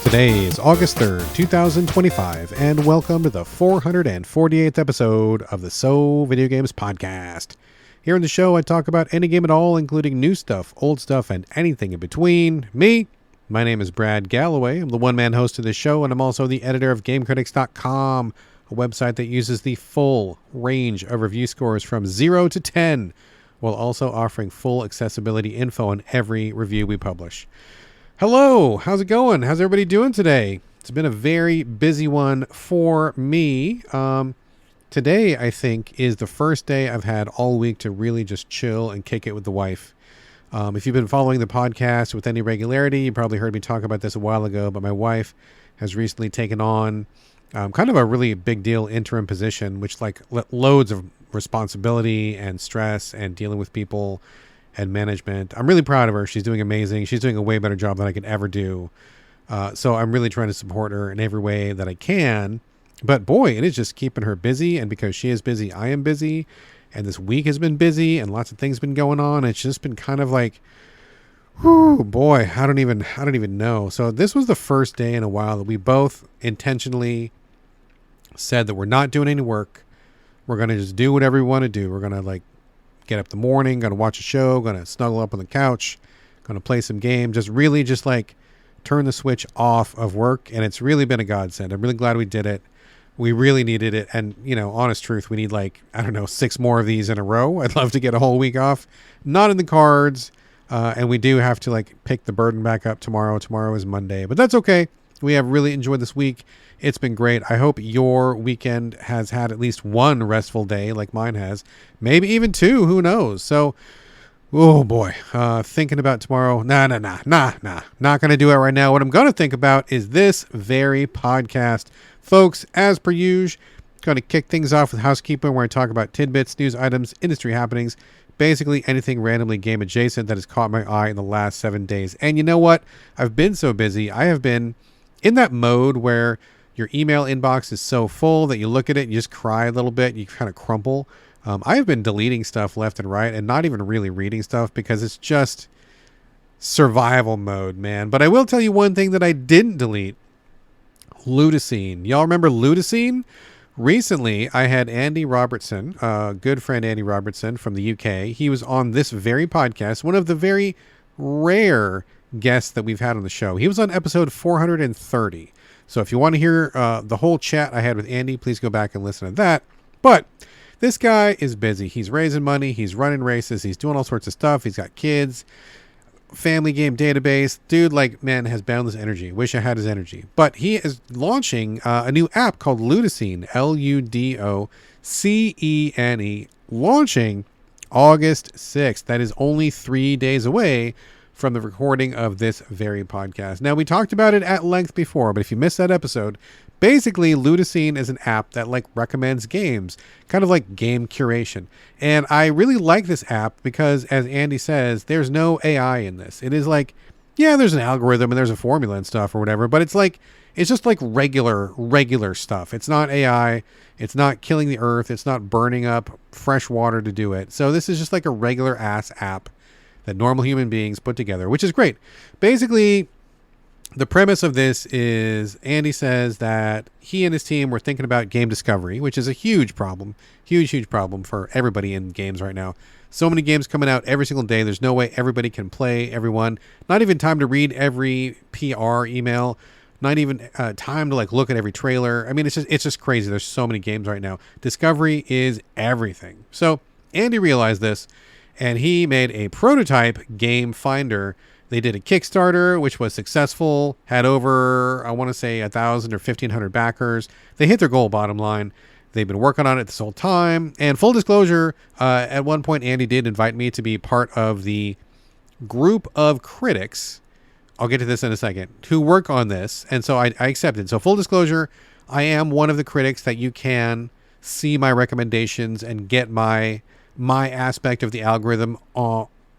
Today is August 3rd, 2025, and welcome to the 448th episode of the So Video Games podcast. Here in the show, I talk about any game at all, including new stuff, old stuff, and anything in between. My name is Brad Galloway. I'm the one-man host of this show, and I'm also the editor of GameCritics.com, a website that uses the full range of review scores from 0 to 10, while also offering full accessibility info on every review we publish. Hello, how's it going? How's everybody doing today? It's been a very busy one for me. Today, I think, is the first day I've had all week to really just chill and kick it with the wife. If you've been following the podcast with any regularity, you probably heard me talk about this a while ago, but my wife has recently taken on kind of a really big deal interim position, which loads of responsibility and stress and dealing with people and management. I'm really proud of her. She's doing amazing. She's doing a way better job than I could ever do. So I'm really trying to support her in every way that I can. But boy, it is just keeping her busy. And because she is busy, I am busy. And this week has been busy and lots of things been going on. It's just been kind of like, whew, boy, I don't even know. So this was the first day in a while that we both intentionally said that we're not doing any work. We're going to just do whatever we want to do. We're going to get up in the morning, going to watch a show, going to snuggle up on the couch, going to play some games, just turn the switch off of work. And it's really been a godsend. I'm really glad we did it. We really needed it. And, honest truth, we need 6 more of these in a row. I'd love to get a whole week off. Not in the cards. And we do have to pick the burden back up tomorrow. Tomorrow is Monday, but that's okay. We have really enjoyed this week. It's been great. I hope your weekend has had at least one restful day like mine has. Maybe even 2. Who knows? So, oh boy. Thinking about tomorrow. Nah. Not going to do it right now. What I'm going to think about is this very podcast. Folks, as per usual, going to kick things off with housekeeping where I talk about tidbits, news items, industry happenings, basically anything randomly game adjacent that has caught my eye in the last 7 days. And you know what? I've been so busy. I have been in that mode where your email inbox is so full that you look at it and you just cry a little bit. You kind of crumple. I have been deleting stuff left and right and not even really reading stuff because it's just survival mode, man. But I will tell you one thing that I didn't delete. Ludocene. Y'all remember Ludocene? Recently, I had Andy Robertson, good friend Andy Robertson from the UK. He was on this very podcast, one of the very rare guests that we've had on the show. He was on episode 430. So if you want to hear the whole chat I had with Andy, please go back and listen to that. But this guy is busy. He's raising money. He's running races. He's doing all sorts of stuff. He's got kids, family game database. Dude, man, has boundless energy. Wish I had his energy. But he is launching a new app called Ludocene, Ludocene, launching August 6th. That is only 3 days away from the recording of this very podcast. Now, we talked about it at length before, but if you missed that episode, basically Ludocene is an app that recommends games, kind of like game curation. And I really like this app because, as Andy says, there's no AI in this. It is there's an algorithm and there's a formula and stuff or whatever, but it's just regular stuff. It's not AI. It's not killing the earth. It's not burning up fresh water to do it. So this is just a regular ass app that normal human beings put together, which is great. Basically, the premise of this is Andy says that he and his team were thinking about game discovery, which is a huge problem for everybody in games right now. So many games coming out every single day. There's no way everybody can play everyone. Not even time to read every PR email. Not even time to look at every trailer. I mean, it's just crazy. There's so many games right now. Discovery is everything. So Andy realized this, and he made a prototype game finder. They did a Kickstarter, which was successful, had over, I want to say 1,000 or 1,500 backers. They hit their goal, bottom line. They've been working on it this whole time. And full disclosure, at one point, Andy did invite me to be part of the group of critics, I'll get to this in a second, who work on this. And so I accepted. So full disclosure, I am one of the critics that you can see my recommendations and get my aspect of the algorithm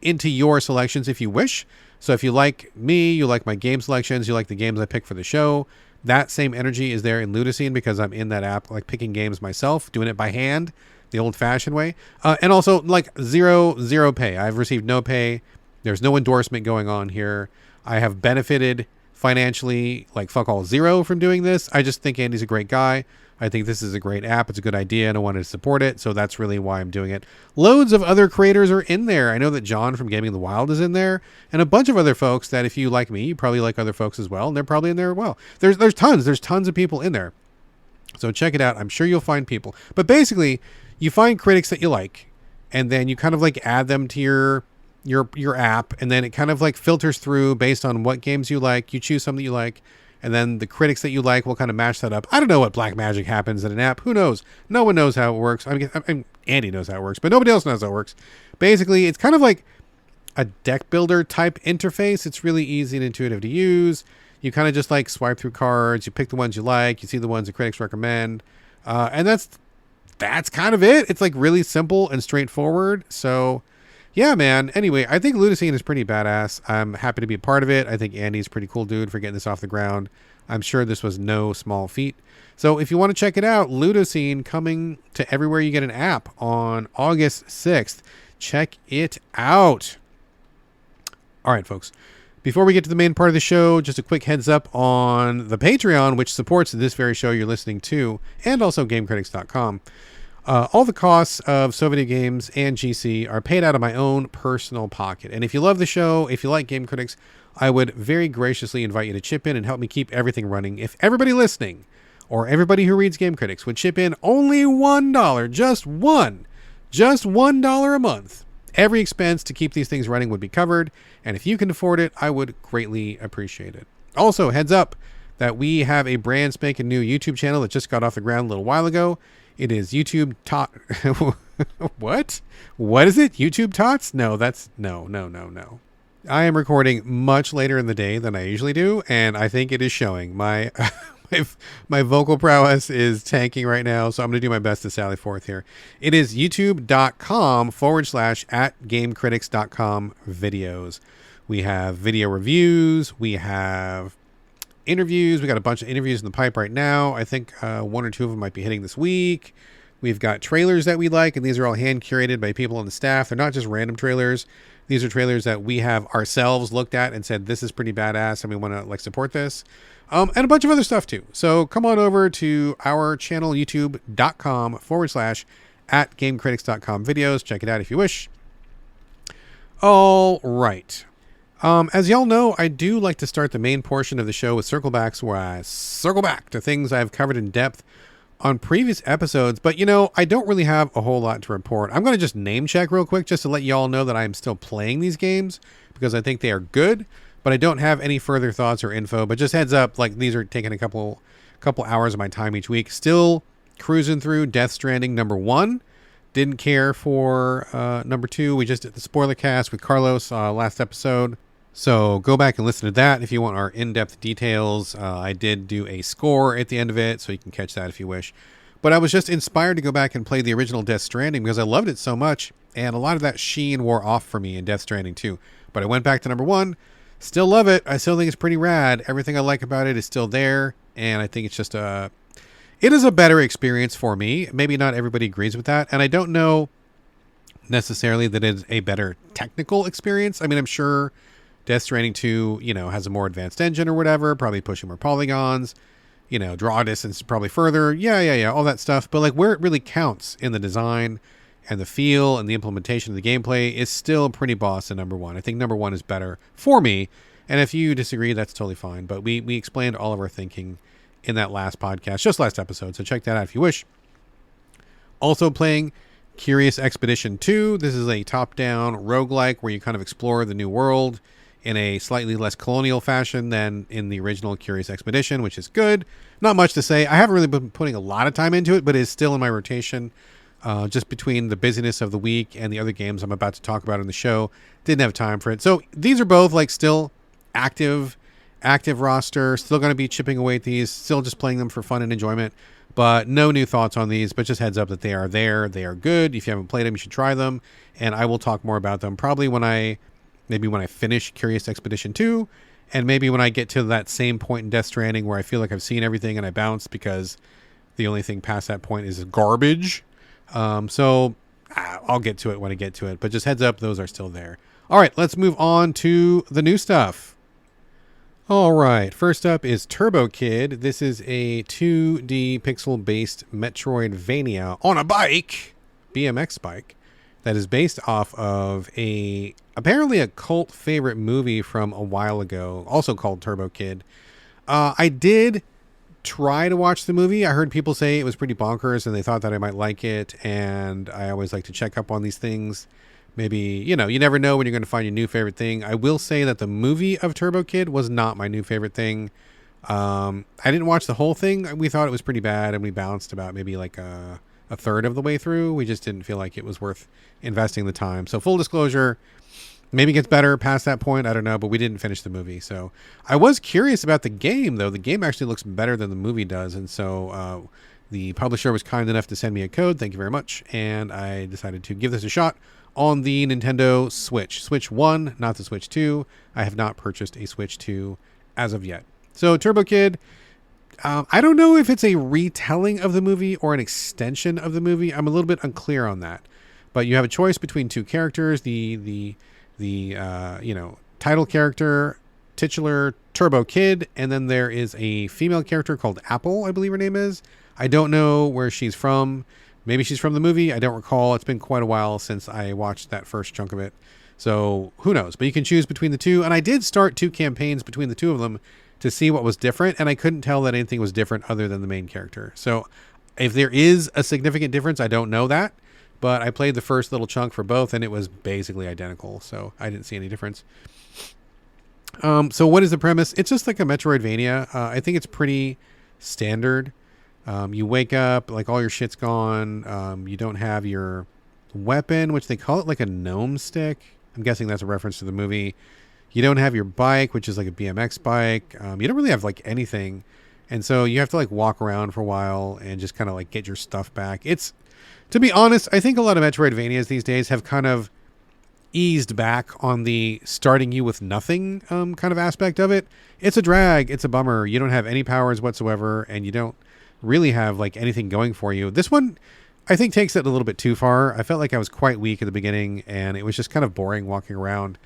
into your selections if you wish. So if you like me, you like my game selections, you like the games I pick for the show, that same energy is there in Ludocene because I'm in that app, picking games myself, doing it by hand, the old-fashioned way. And also, zero pay. I've received no pay. There's no endorsement going on here. I have benefited financially, like, fuck all zero from doing this. I just think Andy's a great guy. I think this is a great app. It's a good idea, and I wanted to support it, so that's really why I'm doing it. Loads of other creators are in there. I know that John from Gaming in the Wild is in there, and a bunch of other folks that, if you like me, you probably like other folks as well, and they're probably in there as well. There's tons of people in there. So check it out. I'm sure you'll find people. But basically, you find critics that you like, and then you kind of like add them to your app, and then it kind of like filters through based on what games you like. You choose some that you like, and then the critics that you like will kind of match that up. I don't know what black magic happens in an app. Who knows? No one knows how it works. I mean, Andy knows how it works, but nobody else knows how it works. Basically, it's kind of like a deck builder type interface. It's really easy and intuitive to use. You kind of just like swipe through cards. You pick the ones you like. You see the ones the critics recommend. And that's kind of it. It's like really simple and straightforward. So yeah, man. Anyway, I think Ludocene is pretty badass. I'm happy to be a part of it. I think Andy's a pretty cool dude for getting this off the ground. I'm sure this was no small feat. So if you want to check it out, Ludocene coming to everywhere you get an app on August 6th. Check it out. All right, folks. Before we get to the main part of the show, just a quick heads up on the Patreon, which supports this very show you're listening to, and also GameCritics.com. All the costs of So Video Games and GC are paid out of my own personal pocket. And if you love the show, if you like Game Critics, I would very graciously invite you to chip in and help me keep everything running. If everybody listening, or everybody who reads Game Critics, would chip in only $1, just $1 a month, every expense to keep these things running would be covered. And if you can afford it, I would greatly appreciate it. Also, heads up that we have a brand spanking new YouTube channel that just got off the ground a little while ago. It is YouTube Tot. What? What is it? YouTube Tots? No, that's no. I am recording much later in the day than I usually do, and I think it is showing. My my vocal prowess is tanking right now, so I'm going to do my best to sally forth here. It is youtube.com/@gamecritics.com videos. We have video reviews. We have interviews. We got a bunch of interviews in the pipe right now. I think one or two of them might be hitting this week. We've got trailers that we like, and these are all hand curated by people on the staff. They're not just random trailers. These are trailers that we have ourselves looked at and said, this is pretty badass and we want to like support this. And a bunch of other stuff too. So come on over to our channel, youtube.com/@gamecritics.com videos. Check it out if you wish. All right. As y'all know, I do like to start the main portion of the show with circle backs, where I circle back to things I've covered in depth on previous episodes. But, you know, I don't really have a whole lot to report. I'm going to just name check real quick just to let y'all know that I am still playing these games because I think they are good, but I don't have any further thoughts or info. But just heads up, like these are taking a couple hours of my time each week. Still cruising through Death Stranding #1. Didn't care for #2. We just did the spoiler cast with Carlos last episode. So go back and listen to that if you want our in-depth details. I did do a score at the end of it, so you can catch that if you wish. But I was just inspired to go back and play the original Death Stranding because I loved it so much, and a lot of that sheen wore off for me in Death Stranding 2. But I went back to #1. Still love it. I still think it's pretty rad. Everything I like about it is still there, and I think it's just it is a better experience for me. Maybe not everybody agrees with that, and I don't know necessarily that it's a better technical experience. I mean, I'm sure Death Stranding 2, you know, has a more advanced engine or whatever, probably pushing more polygons, you know, draw distance probably further. Yeah, all that stuff. But like where it really counts in the design and the feel and the implementation of the gameplay is still pretty boss in #1. I think #1 is better for me. And if you disagree, that's totally fine. But we explained all of our thinking in that last podcast, just last episode. So check that out if you wish. Also playing Curious Expedition 2. This is a top-down roguelike where you kind of explore the new world in a slightly less colonial fashion than in the original Curious Expedition, which is good. Not much to say. I haven't really been putting a lot of time into it, but it is still in my rotation. Just between the busyness of the week and the other games I'm about to talk about in the show, didn't have time for it. So these are both like still active roster, still going to be chipping away at these, still just playing them for fun and enjoyment, but no new thoughts on these, but just heads up that they are there. They are good. If you haven't played them, you should try them, and I will talk more about them probably when I finish Curious Expedition 2, and maybe when I get to that same point in Death Stranding where I feel like I've seen everything and I bounce because the only thing past that point is garbage. So I'll get to it when I get to it, but just heads up, those are still there. All right, let's move on to the new stuff. All right, first up is Turbo Kid. This is a 2D pixel-based Metroidvania on a bike, BMX bike, that is based off of apparently a cult favorite movie from a while ago, also called Turbo Kid. I did try to watch the movie. I heard people say it was pretty bonkers and they thought that I might like it, and I always like to check up on these things. Maybe, you never know when you're going to find your new favorite thing. I will say that the movie of Turbo Kid was not my new favorite thing. I didn't watch the whole thing. We thought it was pretty bad, and we bounced about maybe like a third of the way through. We just didn't feel like it was worth investing the time. So full disclosure, maybe it gets better past that point. I don't know, but we didn't finish the movie. So I was curious about the game, though. The game actually looks better than the movie does. And so the publisher was kind enough to send me a code. Thank you very much. And I decided to give this a shot on the Nintendo Switch. Switch 1, not the Switch 2. I have not purchased a Switch 2 as of yet. So Turbo Kid, I don't know if it's a retelling of the movie or an extension of the movie. I'm a little bit unclear on that. But you have a choice between two characters. The title character, titular Turbo Kid, and then there is a female character called Apple, I believe her name is. I don't know where she's from. Maybe she's from the movie. I don't recall. It's been quite a while since I watched that first chunk of it. So who knows? But you can choose between the two. And I did start 2 campaigns between the two of them to see what was different. And I couldn't tell that anything was different other than the main character. So if there is a significant difference, I don't know that. But I played the first little chunk for both, and it was basically identical. So I didn't see any difference. So what is the premise? It's just like a Metroidvania. I think it's pretty standard. You wake up, like all your shit's gone. You don't have your weapon, which they call it like a gnome stick. I'm guessing that's a reference to the movie. You don't have your bike, which is like a BMX bike. You don't really have like anything. And so you have to like walk around for a while and just kind of like get your stuff back. To be honest, I think a lot of Metroidvanias these days have kind of eased back on the starting you with nothing kind of aspect of it. It's a drag. It's a bummer. You don't have any powers whatsoever, and you don't really have like anything going for you. This one, I think, takes it a little bit too far. I felt like I was quite weak at the beginning, and it was just kind of boring walking around.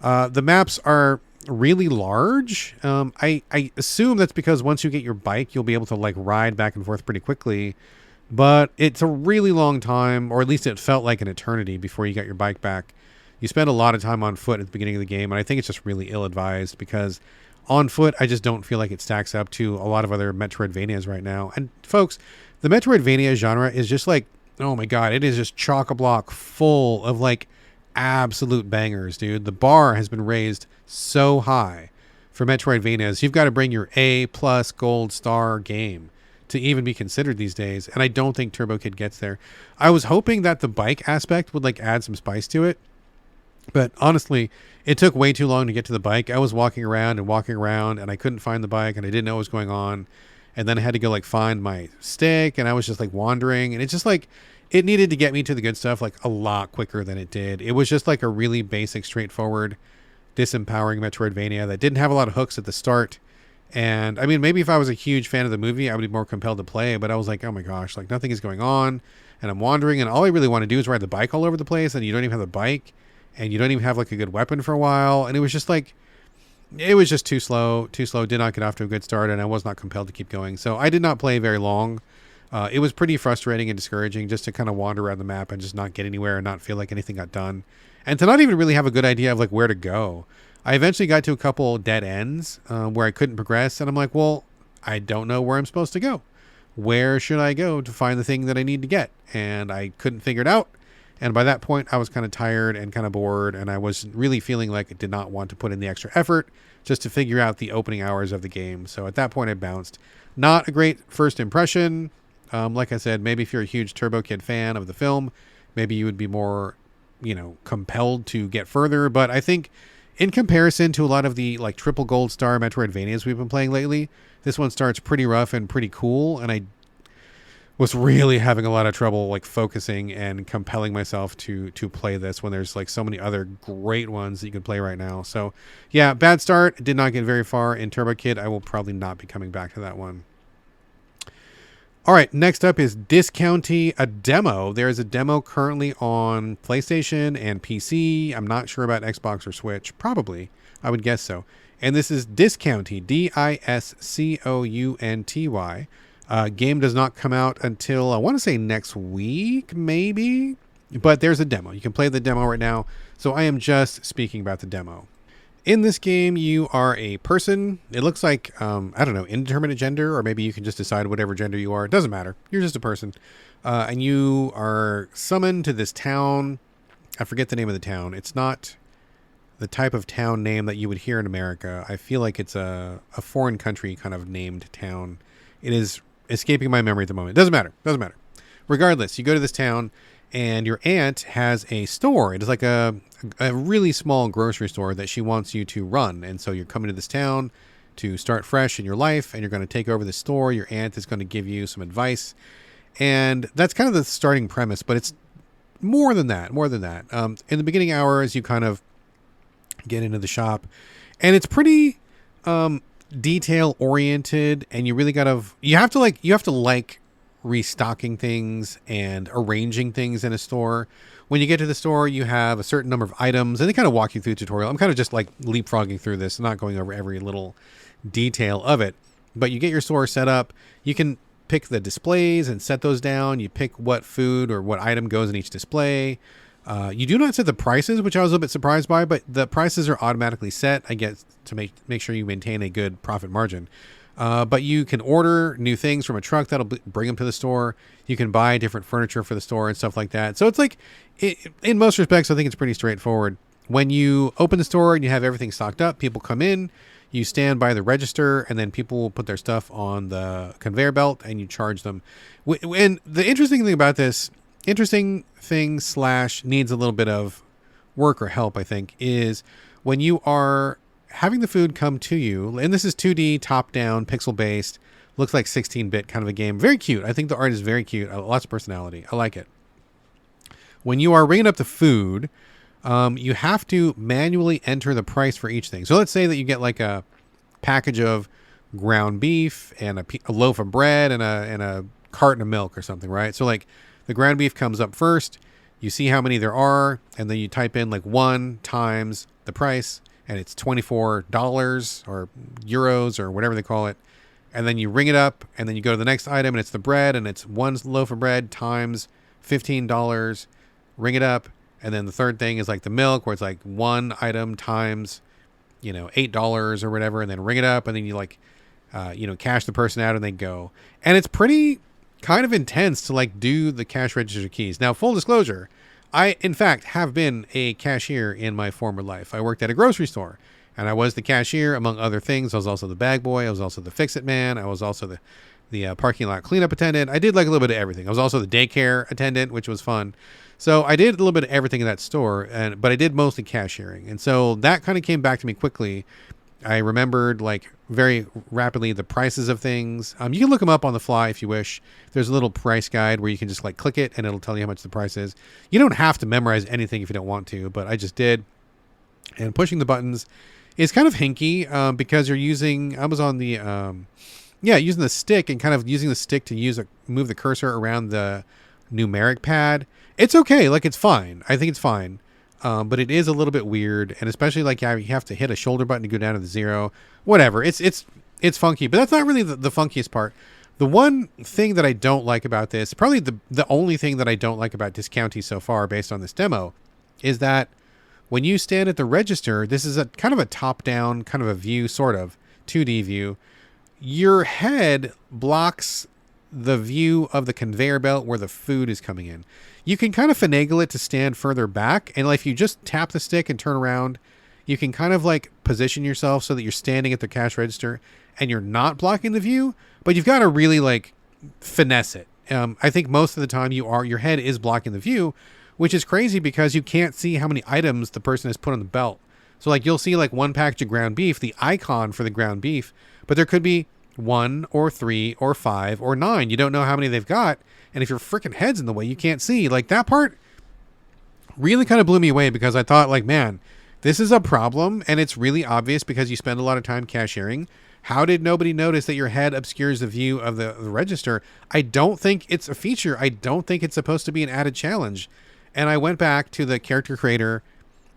The maps are really large. I assume that's because once you get your bike, you'll be able to like ride back and forth pretty quickly. But it's a really long time, or at least it felt like an eternity before you got your bike back. You spend a lot of time on foot at the beginning of the game, and I think it's just really ill-advised because on foot, I just don't feel like it stacks up to a lot of other Metroidvanias right now. And folks, the Metroidvania genre is just like, oh my God, it is just chock-a-block full of like absolute bangers, dude. The bar has been raised so high for Metroidvanias. You've got to bring your A+ gold star game to even be considered these days. And I don't think Turbo Kid gets there. I was hoping that the bike aspect would like add some spice to it. But honestly, it took way too long to get to the bike. I was walking around, and I couldn't find the bike, and I didn't know what was going on. And then I had to go like find my stick, and I was just like wandering, and it's just like it needed to get me to the good stuff like a lot quicker than it did. It was just like a really basic, straightforward, disempowering Metroidvania that didn't have a lot of hooks at the start. And I mean, maybe if I was a huge fan of the movie, I would be more compelled to play, but I was like, oh my gosh, like nothing is going on, and I'm wandering, and all I really want to do is ride the bike all over the place, and you don't even have the bike. And you don't even have like a good weapon for a while. And it was just like, it was just too slow, did not get off to a good start. And I was not compelled to keep going. So I did not play very long. It was pretty frustrating and discouraging just to kind of wander around the map and just not get anywhere and not feel like anything got done. And to not even really have a good idea of like where to go. I eventually got to a couple dead ends where I couldn't progress. And I'm like, well, I don't know where I'm supposed to go. Where should I go to find the thing that I need to get? And I couldn't figure it out. And by that point, I was kind of tired and kind of bored, and I was really feeling like I did not want to put in the extra effort just to figure out the opening hours of the game. So at that point, I bounced. Not a great first impression. Like I said, maybe if you're a huge Turbo Kid fan of the film, maybe you would be more, compelled to get further. But I think in comparison to a lot of the like triple gold star Metroidvanias we've been playing lately, this one starts pretty rough and pretty cool, and I was really having a lot of trouble like focusing and compelling myself to play this when there's like so many other great ones that you can play right now. So yeah, bad start. Did not get very far in Turbo Kid. I will probably not be coming back to that one. All right, next up is Discounty, a demo. There is a demo currently on PlayStation and PC. I'm not sure about Xbox or Switch. Probably. I would guess so. And this is Discounty, Discounty. Game does not come out until, I want to say next week, maybe. But there's a demo. You can play the demo right now. So I am just speaking about the demo. In this game, you are a person. It looks like, I don't know, indeterminate gender, or maybe you can just decide whatever gender you are. It doesn't matter. You're just a person. And you are summoned to this town. I forget the name of the town. It's not the type of town name that you would hear in America. I feel like it's a foreign country kind of named town. It is escaping my memory at the moment. Doesn't matter. Regardless, you go to this town, and your aunt has a store. It is like a really small grocery store that she wants you to run. And so you're coming to this town to start fresh in your life, and you're going to take over the store. Your aunt is going to give you some advice. And that's kind of the starting premise, but it's more than that. In the beginning hours, you kind of get into the shop, and it's pretty detail oriented, and you really you have to like restocking things and arranging things in a store. When you get to the store, you have a certain number of items, and they kind of walk you through the tutorial. I'm kind of just like leapfrogging through this, not going over every little detail of it, but you get your store set up. You can pick the displays and set those down. You pick what food or what item goes in each display. You do not set the prices, which I was a little bit surprised by, but the prices are automatically set, I guess, to make sure you maintain a good profit margin. But you can order new things from a truck that'll bring them to the store. You can buy different furniture for the store and stuff like that. So it's like, in most respects, I think it's pretty straightforward. When you open the store and you have everything stocked up, people come in, you stand by the register, and then people will put their stuff on the conveyor belt and you charge them. And the interesting thing about this, needs a little bit of work or help, I think, is when you are having the food come to you, and this is 2D, top-down, pixel-based, looks like 16-bit kind of a game. Very cute. I think the art is very cute. Lots of personality. I like it. When you are ringing up the food, you have to manually enter the price for each thing. So let's say that you get like a package of ground beef and a loaf of bread and a carton of milk or something, right? So like the ground beef comes up first. You see how many there are, and then you type in like 1 times the price, and it's $24 or euros or whatever they call it. And then you ring it up, and then you go to the next item, and it's the bread, and it's 1 loaf of bread times $15. Ring it up, and then the third thing is like the milk, where it's like 1 item times, $8 or whatever, and then ring it up, and then you like, cash the person out, and they go. And it's pretty kind of intense to like do the cash register keys. Now, full disclosure, I, in fact, have been a cashier in my former life. I worked at a grocery store, and I was the cashier, among other things. I was also the bag boy. I was also the fix-it man. I was also the parking lot cleanup attendant. I did like a little bit of everything. I was also the daycare attendant, which was fun. So I did a little bit of everything in that store, but I did mostly cashiering. And so that kind of came back to me quickly. I remembered like very rapidly the prices of things. You can look them up on the fly if you wish. There's a little price guide where you can just like click it and it'll tell you how much the price is. You don't have to memorize anything if you don't want to, but I just did. And pushing the buttons is kind of hinky because you're using, I was on the, using the stick and kind of using the stick to move the cursor around the numeric pad. It's okay. Like it's fine. I think it's fine. But it is a little bit weird, and especially like you have to hit a shoulder button to go down to the 0. Whatever. It's funky, but that's not really the funkiest part. The one thing that I don't like about this, probably the only thing that I don't like about Discounty so far, based on this demo, is that when you stand at the register, this is a kind of a top-down kind of a view, sort of 2D view. Your head blocks the view of the conveyor belt where the food is coming in. You can kind of finagle it to stand further back, and if you just tap the stick and turn around, you can kind of like position yourself so that you're standing at the cash register and you're not blocking the view, but you've got to really like finesse it. I think most of the time your head is blocking the view, which is crazy because you can't see how many items the person has put on the belt. So like you'll see like 1 package of ground beef, the icon for the ground beef, but there could be 1 or 3 or 5 or 9. You don't know how many they've got. And if your freaking head's in the way, you can't see. Like that part really kind of blew me away because I thought like, man, this is a problem. And it's really obvious because you spend a lot of time cashiering. How did nobody notice that your head obscures the view of the register? I don't think it's a feature. I don't think it's supposed to be an added challenge. And I went back to the character creator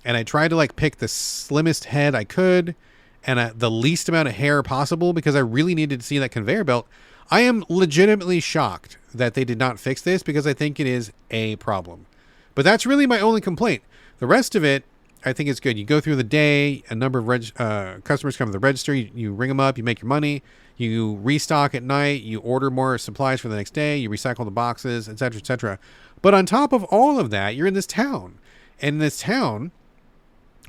and I tried to like pick the slimmest head I could and the least amount of hair possible because I really needed to see that conveyor belt. I am legitimately shocked that they did not fix this because I think it is a problem. But that's really my only complaint. The rest of it, I think it's good. You go through the day, a number of customers come to the register, you ring them up, you make your money, you restock at night, you order more supplies for the next day, you recycle the boxes, etc., etc. But on top of all of that, you're in this town. And in this town,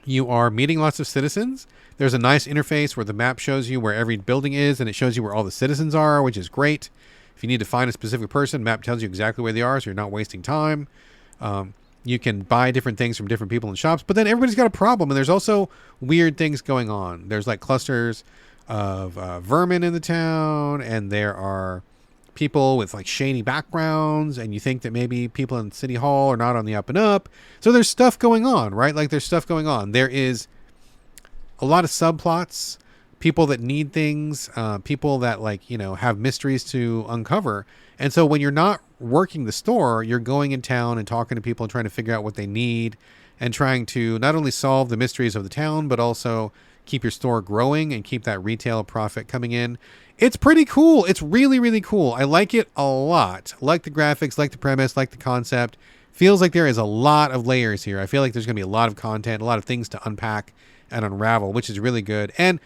you are meeting lots of citizens. There's a nice interface where the map shows you where every building is, and it shows you where all the citizens are, which is great. If you need to find a specific person, map tells you exactly where they are, so you're not wasting time. You can buy different things from different people in shops, but then everybody's got a problem, and there's also weird things going on. There's like clusters of vermin in the town, and there are people with like shady backgrounds, and you think that maybe people in City Hall are not on the up and up. So there's stuff going on, right? Like there's stuff going on. There is a lot of subplots, people that need things, people that like, you know, have mysteries to uncover. And so when you're not working the store, you're going in town and talking to people and trying to figure out what they need and trying to not only solve the mysteries of the town, but also keep your store growing and keep that retail profit coming in. It's pretty cool. It's really, really cool. I like it a lot. Like the graphics, like the premise, like the concept. Feels like there is a lot of layers here. I feel like there's going to be a lot of content, a lot of things to unpack and unravel, which is really good. And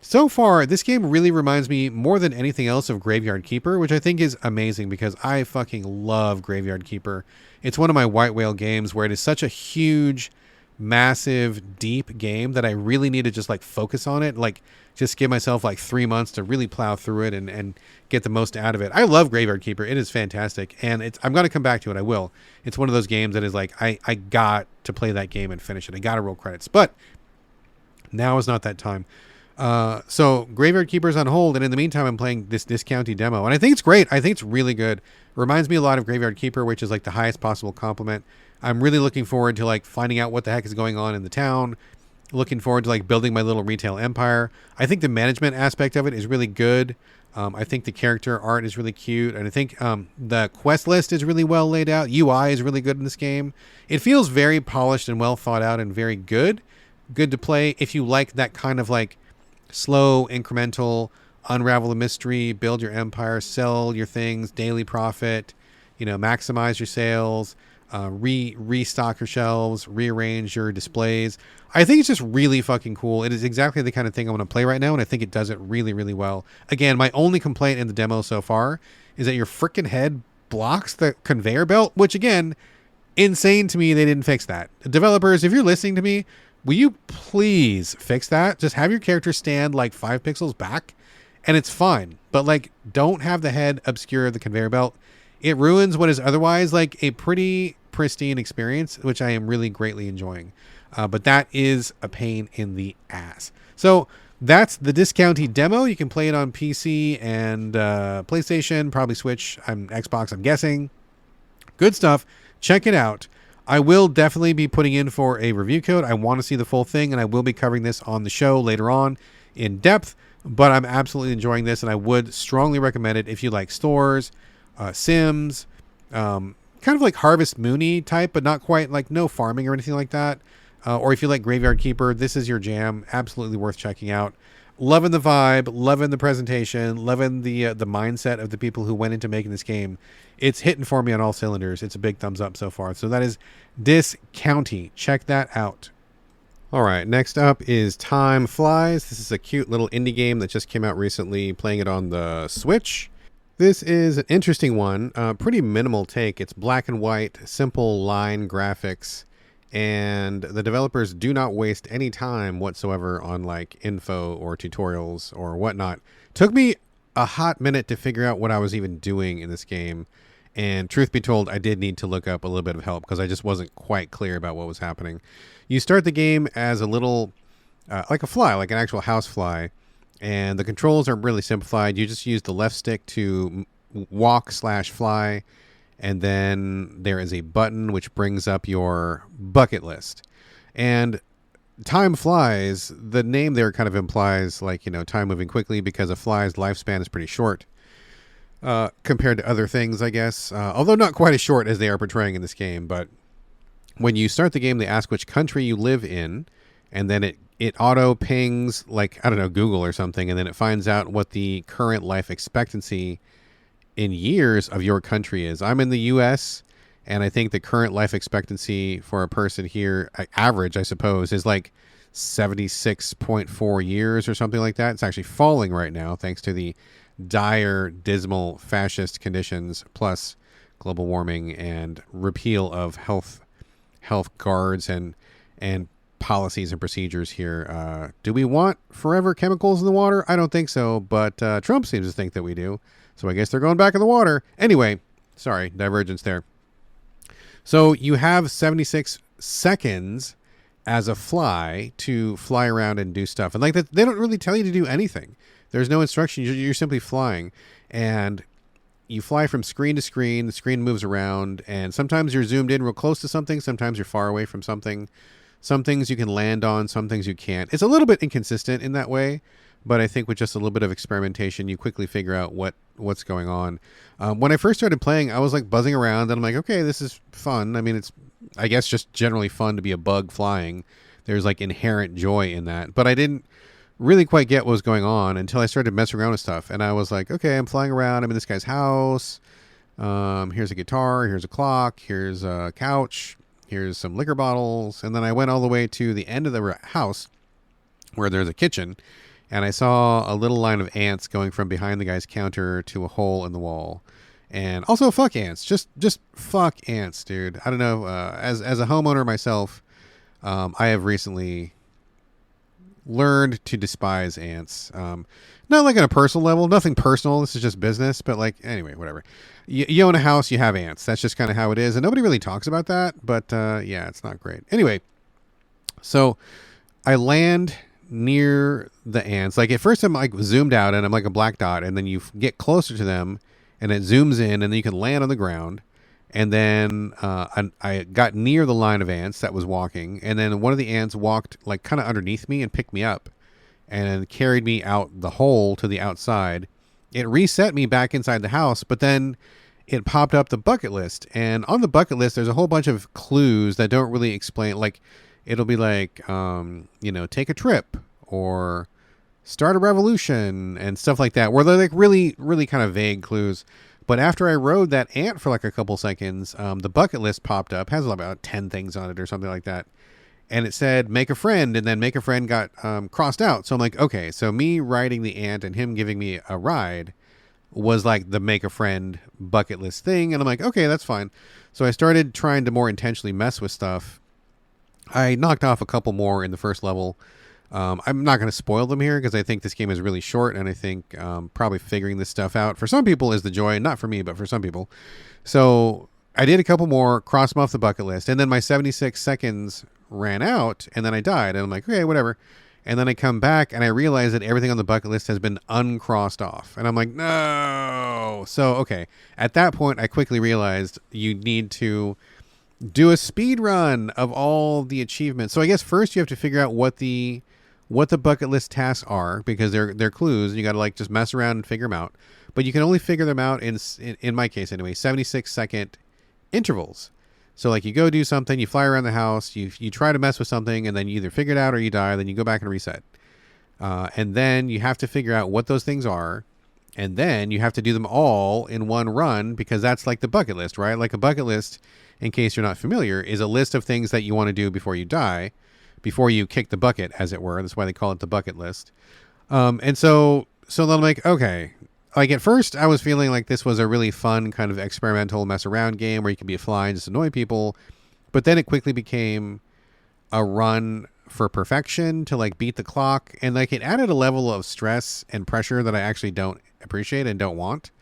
so far, this game really reminds me more than anything else of Graveyard Keeper, which I think is amazing because I fucking love Graveyard Keeper. It's one of my white whale games where it is such a huge, massive, deep game that I really need to just like focus on it. Like just give myself like 3 months to really plow through it and get the most out of it. I love Graveyard Keeper. It is fantastic. And I'm going to come back to it. I will. It's one of those games that is like, I got to play that game and finish it. I got to roll credits, but now is not that time. So Graveyard Keeper's on hold, and in the meantime, I'm playing this discounty demo, and I think it's great. I think it's really good. Reminds me a lot of Graveyard Keeper, which is like the highest possible compliment. I'm really looking forward to like finding out what the heck is going on in the town. Looking forward to like building my little retail empire. I think the management aspect of it is really good. I think the character art is really cute, and I think the quest list is really well laid out. UI is really good in this game. It feels very polished and well thought out and very good. Good to play if you like that kind of like slow, incremental, unravel the mystery, build your empire, sell your things, daily profit, you know, maximize your sales, restock your shelves, rearrange your displays. I think it's just really fucking cool. It is exactly the kind of thing I want to play right now, and I think it does it really, really well. Again, my only complaint in the demo so far is that your freaking head blocks the conveyor belt, which again, insane to me they didn't fix that. Developers, if you're listening to me, will you please fix that? Just have your character stand like 5 pixels back and it's fine. But like, don't have the head obscure the conveyor belt. It ruins what is otherwise like a pretty pristine experience, which I am really greatly enjoying. But that is a pain in the ass. So that's the discounty demo. You can play it on PC and PlayStation, probably Switch, Xbox, I'm guessing. Good stuff. Check it out. I will definitely be putting in for a review code. I want to see the full thing, and I will be covering this on the show later on in depth, but I'm absolutely enjoying this, and I would strongly recommend it if you like stores, Sims, kind of like Harvest Moon-y type, but not quite like no farming or anything like that. Or if you like Graveyard Keeper, this is your jam. Absolutely worth checking out. Loving the vibe, loving the presentation, loving the mindset of the people who went into making this game. It's hitting for me on all cylinders. It's a big thumbs up so far. So that is Discounty. Check that out. All right, next up is Time Flies. This is a cute little indie game that just came out recently, playing it on the Switch. This is an interesting one, pretty minimal take. It's black and white, simple line graphics, and the developers do not waste any time whatsoever on like info or tutorials or whatnot. Took me a hot minute to figure out what I was even doing in this game. And truth be told, I did need to look up a little bit of help because I just wasn't quite clear about what was happening. You start the game as a little, like a fly, like an actual house fly. And the controls are really simplified. You just use the left stick to walk/fly. And then there is a button which brings up your bucket list. And time flies, the name there kind of implies like, you know, time moving quickly because a fly's lifespan is pretty short. Compared to other things, I guess. Although not quite as short as they are portraying in this game, but when you start the game, they ask which country you live in, and then it auto pings, like, I don't know, Google or something, and then it finds out what the current life expectancy in years of your country is. I'm in the U.S., and I think the current life expectancy for a person here, average, I suppose, is like 76.4 years or something like that. It's actually falling right now thanks to the dire, dismal fascist conditions, plus global warming and repeal of health guards and policies and procedures here. Do we want forever chemicals in the water? I don't think so, but Trump seems to think that we do. So I guess they're going back in the water. Anyway, sorry, divergence there. So you have 76 seconds as a fly to fly around and do stuff. And like that, they don't really tell you to do anything. There's no instruction. You're simply flying. And you fly from screen to screen. The screen moves around. And sometimes you're zoomed in real close to something. Sometimes you're far away from something. Some things you can land on. Some things you can't. It's a little bit inconsistent in that way. But I think with just a little bit of experimentation, you quickly figure out what's going on. When I first started playing, I was like buzzing around. And I'm like, okay, this is fun. I mean, it's, I guess, just generally fun to be a bug flying. There's like inherent joy in that. But I didn't really quite get what was going on until I started messing around with stuff. And I was like, okay, I'm flying around. I'm in this guy's house. Here's a guitar. Here's a clock. Here's a couch. Here's some liquor bottles. And then I went all the way to the end of the house where there's a kitchen. And I saw a little line of ants going from behind the guy's counter to a hole in the wall. And also, fuck ants. Just fuck ants, dude. I don't know. As a homeowner myself, I have recently learned to despise ants. Not like on a personal level. Nothing personal. This is just business. But like, anyway, whatever. You own a house, you have ants. That's just kind of how it is. And nobody really talks about that. But yeah, it's not great. Anyway, so I land near the ants. Like at first I'm like zoomed out and I'm like a black dot, and then you get closer to them and it zooms in, and then you can land on the ground. And then I got near the line of ants that was walking, and then one of the ants walked like kind of underneath me and picked me up and carried me out the hole to the outside. It reset me back inside the house, but then it popped up the bucket list, and on the bucket list there's a whole bunch of clues that don't really explain. Like it'll be like, take a trip or start a revolution and stuff like that, where they're like really, really kind of vague clues. But after I rode that ant for like a couple seconds, the bucket list popped up, has about 10 things on it or something like that. And it said, make a friend, and then make a friend got crossed out. So I'm like, okay, so me riding the ant and him giving me a ride was like the make a friend bucket list thing. And I'm like, okay, that's fine. So I started trying to more intentionally mess with stuff. I knocked off a couple more in the first level. I'm not going to spoil them here because I think this game is really short, and I think probably figuring this stuff out for some people is the joy, not for me, but for some people. So I did a couple more, crossed them off the bucket list, and then my 76 seconds ran out, and then I died, and I'm like, okay, whatever. And then I come back, and I realize that everything on the bucket list has been uncrossed off, and I'm like, no. So, okay, at that point, I quickly realized you need to do a speed run of all the achievements. So I guess first you have to figure out what the bucket list tasks are, because they're clues, and you got to like just mess around and figure them out. But you can only figure them out in my case anyway, 76-second intervals. So like you go do something, you fly around the house, you try to mess with something, and then you either figure it out or you die. Then you go back and reset, and then you have to figure out what those things are, and then you have to do them all in one run, because that's like the bucket list, right? Like a bucket list, in case you're not familiar, is a list of things that you want to do before you die, before you kick the bucket, as it were. That's why they call it the bucket list. And so then I'm like, okay. Like at first I was feeling like this was a really fun kind of experimental mess around game where you could be a fly and just annoy people. But then it quickly became a run for perfection to like beat the clock. And like it added a level of stress and pressure that I actually don't appreciate and don't want.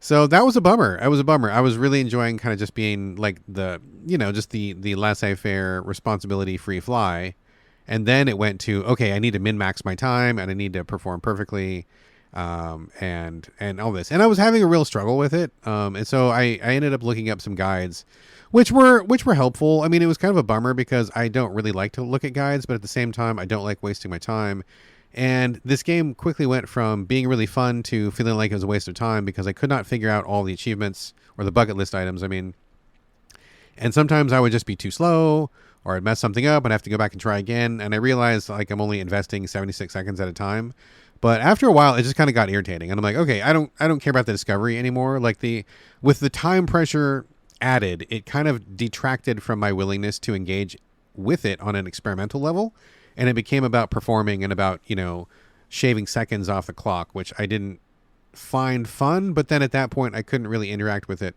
So that was a bummer. It was a bummer. I was really enjoying kind of just being like the laissez-faire, responsibility-free fly. And then it went to, okay, I need to min-max my time and I need to perform perfectly. And all this, and I was having a real struggle with it. And so I ended up looking up some guides, which were helpful. I mean, it was kind of a bummer because I don't really like to look at guides, but at the same time, I don't like wasting my time. And this game quickly went from being really fun to feeling like it was a waste of time because I could not figure out all the achievements or the bucket list items. I mean, And sometimes I would just be too slow, or I'd mess something up and have to go back and try again. And I realized like I'm only investing 76 seconds at a time. But after a while, it just kind of got irritating, and I'm like, okay, I don't care about the discovery anymore. Like with the time pressure added, it kind of detracted from my willingness to engage with it on an experimental level, and it became about performing and about shaving seconds off the clock, which I didn't find fun. But then at that point, I couldn't really interact with it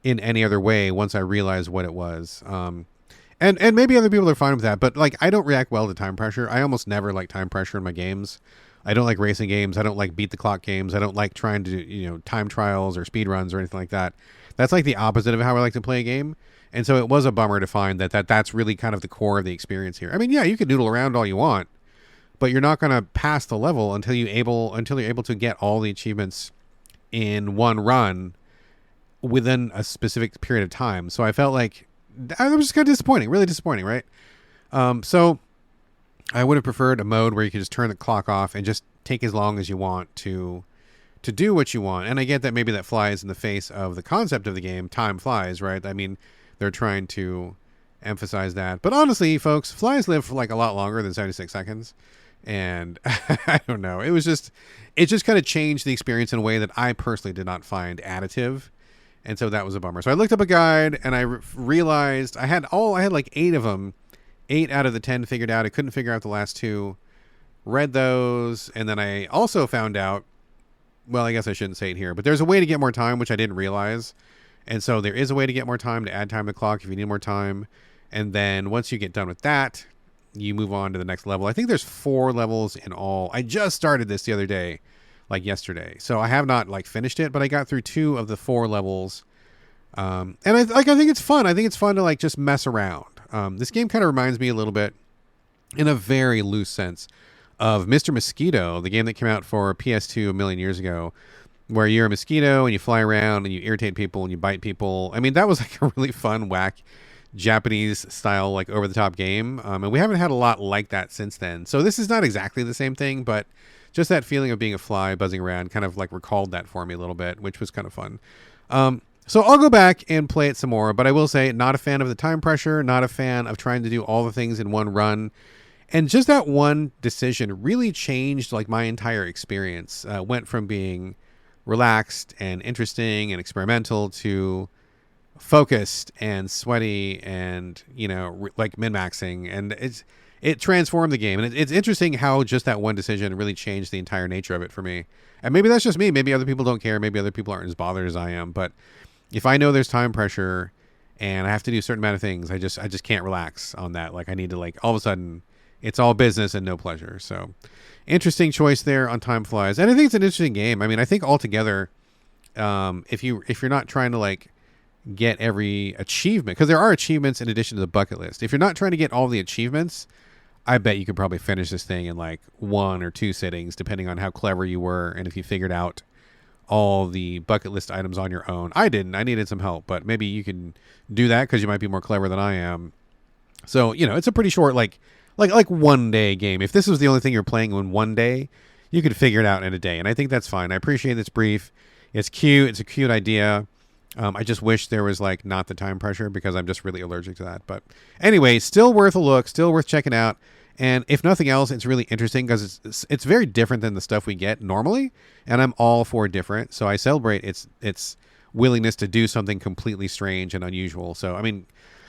in any other way once I realized what it was. And maybe other people are fine with that, but like I don't react well to time pressure. I almost never like time pressure in my games. I don't like racing games. I don't like beat the clock games. I don't like trying to do, time trials or speed runs or anything like that. That's like the opposite of how I like to play a game. And so it was a bummer to find that's really kind of the core of the experience here. I mean, yeah, you can noodle around all you want, but you're not going to pass the level until you're able to get all the achievements in one run within a specific period of time. So I felt like that was just kind of disappointing, really disappointing, right? So I would have preferred a mode where you could just turn the clock off and just take as long as you want to do what you want. And I get that maybe that flies in the face of the concept of the game. Time flies, right? I mean, they're trying to emphasize that. But honestly, folks, flies live for like a lot longer than 76 seconds. And I don't know. It just kind of changed the experience in a way that I personally did not find additive. And so that was a bummer. So I looked up a guide and I realized I had like 8 of them. 8 out of the 10 figured out. I couldn't figure out the last 2. Read those, and then I also found out, well, I guess I shouldn't say it here, but there's a way to get more time, which I didn't realize. And so there is a way to get more time, to add time to the clock if you need more time. And then once you get done with that, you move on to the next level. I think there's 4 levels in all. I just started this the other day, like yesterday. So I have not like finished it, but I got through 2 of the 4 levels. And I think it's fun. I think it's fun to like just mess around. This game kind of reminds me a little bit, in a very loose sense, of Mr. Mosquito, the game that came out for PS2 a million years ago, where you're a mosquito and you fly around and you irritate people and you bite people. I mean, that was like a really fun, whack, Japanese style, like over the top game. And we haven't had a lot like that since then. So this is not exactly the same thing, but just that feeling of being a fly buzzing around kind of like recalled that for me a little bit, which was kind of fun. So I'll go back and play it some more, but I will say not a fan of the time pressure, not a fan of trying to do all the things in one run. And just that one decision really changed like my entire experience. Went from being relaxed and interesting and experimental to focused and sweaty and, like min-maxing. And it transformed the game. And it's interesting how just that one decision really changed the entire nature of it for me. And maybe that's just me. Maybe other people don't care. Maybe other people aren't as bothered as I am. But if I know there's time pressure and I have to do a certain amount of things, I just can't relax on that. Like I need to all of a sudden it's all business and no pleasure. So interesting choice there on Time Flies. And I think it's an interesting game. I mean, I think altogether, if you're not trying to get every achievement, because there are achievements in addition to the bucket list. If you're not trying to get all the achievements, I bet you could probably finish this thing in 1 or 2 sittings, depending on how clever you were and if you figured out all the bucket list items on your own. I didn't. I needed some help, but maybe you can do that because you might be more clever than I am. So, it's a pretty short, like 1 day game. If this was the only thing you're playing in 1 day, you could figure it out in a day. And I think that's fine. I appreciate it's brief. It's cute. It's a cute idea. I just wish there was not the time pressure because I'm just really allergic to that. But anyway, still worth a look, still worth checking out. And if nothing else, it's really interesting because it's very different than the stuff we get normally. And I'm all for different. So I celebrate its willingness to do something completely strange and unusual. So, I mean,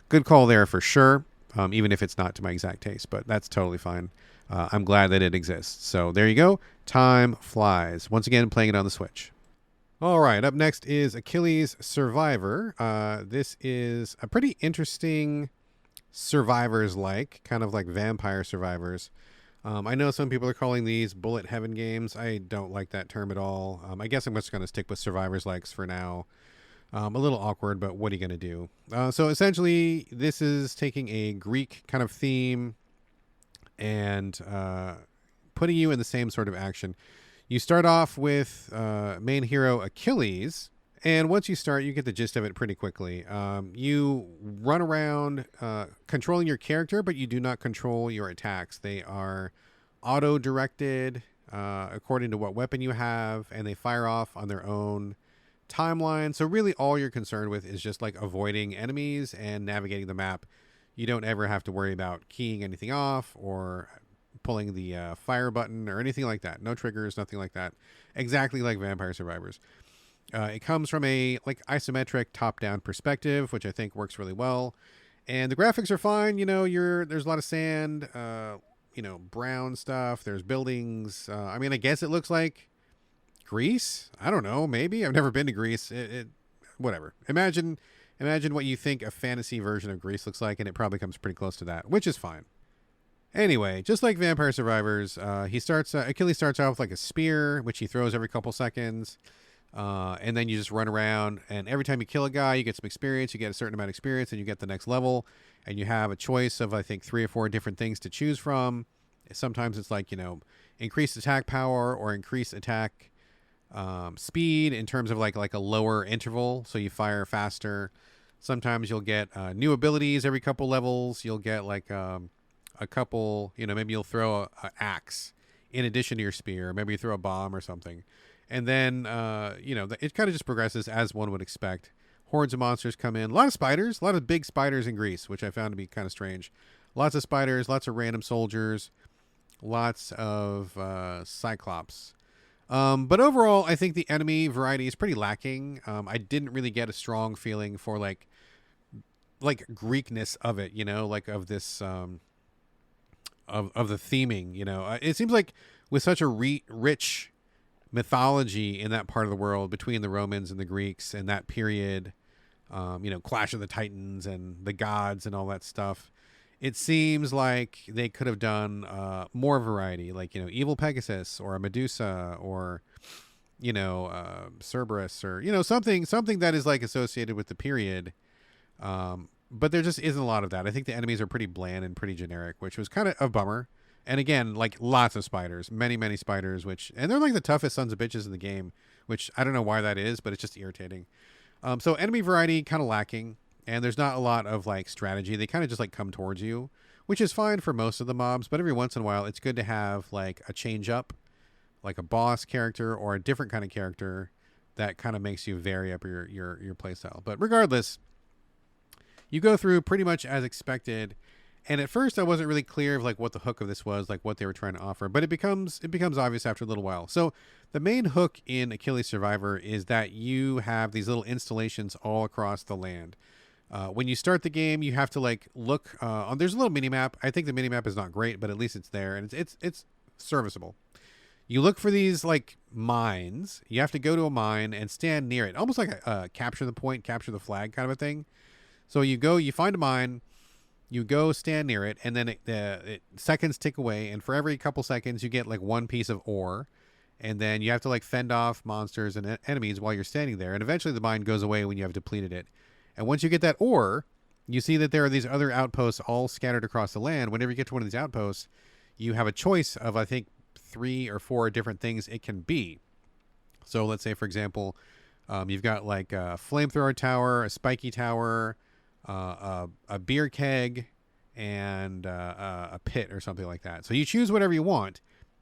good call there for sure. Even if it's not to my exact taste, but that's totally fine. I'm glad that it exists. So there you go. Time Flies. Once again, playing it on the Switch. All right, up next is Achilles Survivor. This is a pretty interesting survivors-like, kind of like vampire survivors. I know some people are calling these bullet heaven games. I don't like that term at all. I guess I'm just going to stick with survivors-likes for now. A little awkward, but what are you going to do? So essentially, this is taking a Greek kind of theme and putting you in the same sort of action. You start off with main hero Achilles, and once you start, you get the gist of it pretty quickly. You run around controlling your character, but you do not control your attacks. They are auto-directed according to what weapon you have, and they fire off on their own timeline. So really all you're concerned with is just like avoiding enemies and navigating the map. You don't ever have to worry about keying anything off or pulling the fire button or anything like that. No triggers, nothing like that. Exactly like Vampire Survivors. It comes from a like isometric top-down perspective, which I think works really well. And the graphics are fine. There's a lot of sand, brown stuff. There's buildings. I mean, I guess it looks like Greece. I don't know. Maybe I've never been to Greece. Whatever. Imagine what you think a fantasy version of Greece looks like, and it probably comes pretty close to that, which is fine. Anyway, just like Vampire Survivors, Achilles starts out with like a spear, which he throws every couple seconds. And then you just run around, and every time you kill a guy, you get some experience. You get a certain amount of experience, and you get the next level. And you have a choice of, I think, 3 or 4 different things to choose from. Sometimes it's like, increased attack power or increased attack speed in terms of like a lower interval, so you fire faster. Sometimes you'll get new abilities every couple levels. You'll get like a couple, maybe you'll throw a axe in addition to your spear. Maybe you throw a bomb or something. And then, it kind of just progresses as one would expect. Hordes of monsters come in. A lot of spiders. A lot of big spiders in Greece, which I found to be kind of strange. Lots of spiders. Lots of random soldiers. Lots of cyclops. But overall, I think the enemy variety is pretty lacking. I didn't really get a strong feeling for, like Greekness of it, like of this... of the theming, It seems like with such a rich... mythology in that part of the world between the Romans and the Greeks and that period, Clash of the Titans and the gods and all that stuff, it seems like they could have done more variety, like evil Pegasus or a Medusa or Cerberus or something that is like associated with the period, but there just isn't a lot of that. I think the enemies are pretty bland and pretty generic, which was kind of a bummer. And again, like lots of spiders, many spiders, and they're like the toughest sons of bitches in the game, which I don't know why that is, but it's just irritating. So enemy variety kind of lacking, and there's not a lot of like strategy. They kind of just like come towards you, which is fine for most of the mobs, but every once in a while it's good to have like a change up, like a boss character or a different kind of character that kind of makes you vary up your playstyle. But regardless, you go through pretty much as expected. And at first I wasn't really clear of like what the hook of this was, like what they were trying to offer, but it becomes obvious after a little while. So the main hook in Achilles Survivor is that you have these little installations all across the land. When you start the game, you have to like look there's a little mini map. I think the mini map is not great, but at least it's there and it's serviceable. You look for these like mines. You have to go to a mine and stand near it, almost like a capture the point, capture the flag kind of a thing. So you find a mine. You go stand near it, and then seconds tick away, and for every couple seconds, you get like one piece of ore, and then you have to like fend off monsters and enemies while you're standing there, and eventually the mine goes away when you have depleted it. And once you get that ore, you see that there are these other outposts all scattered across the land. Whenever you get to one of these outposts, you have a choice of, I think, 3 or 4 different things it can be. So let's say, for example, you've got like a flamethrower tower, a spiky tower, a beer keg, and a pit or something like that. So you choose whatever you want,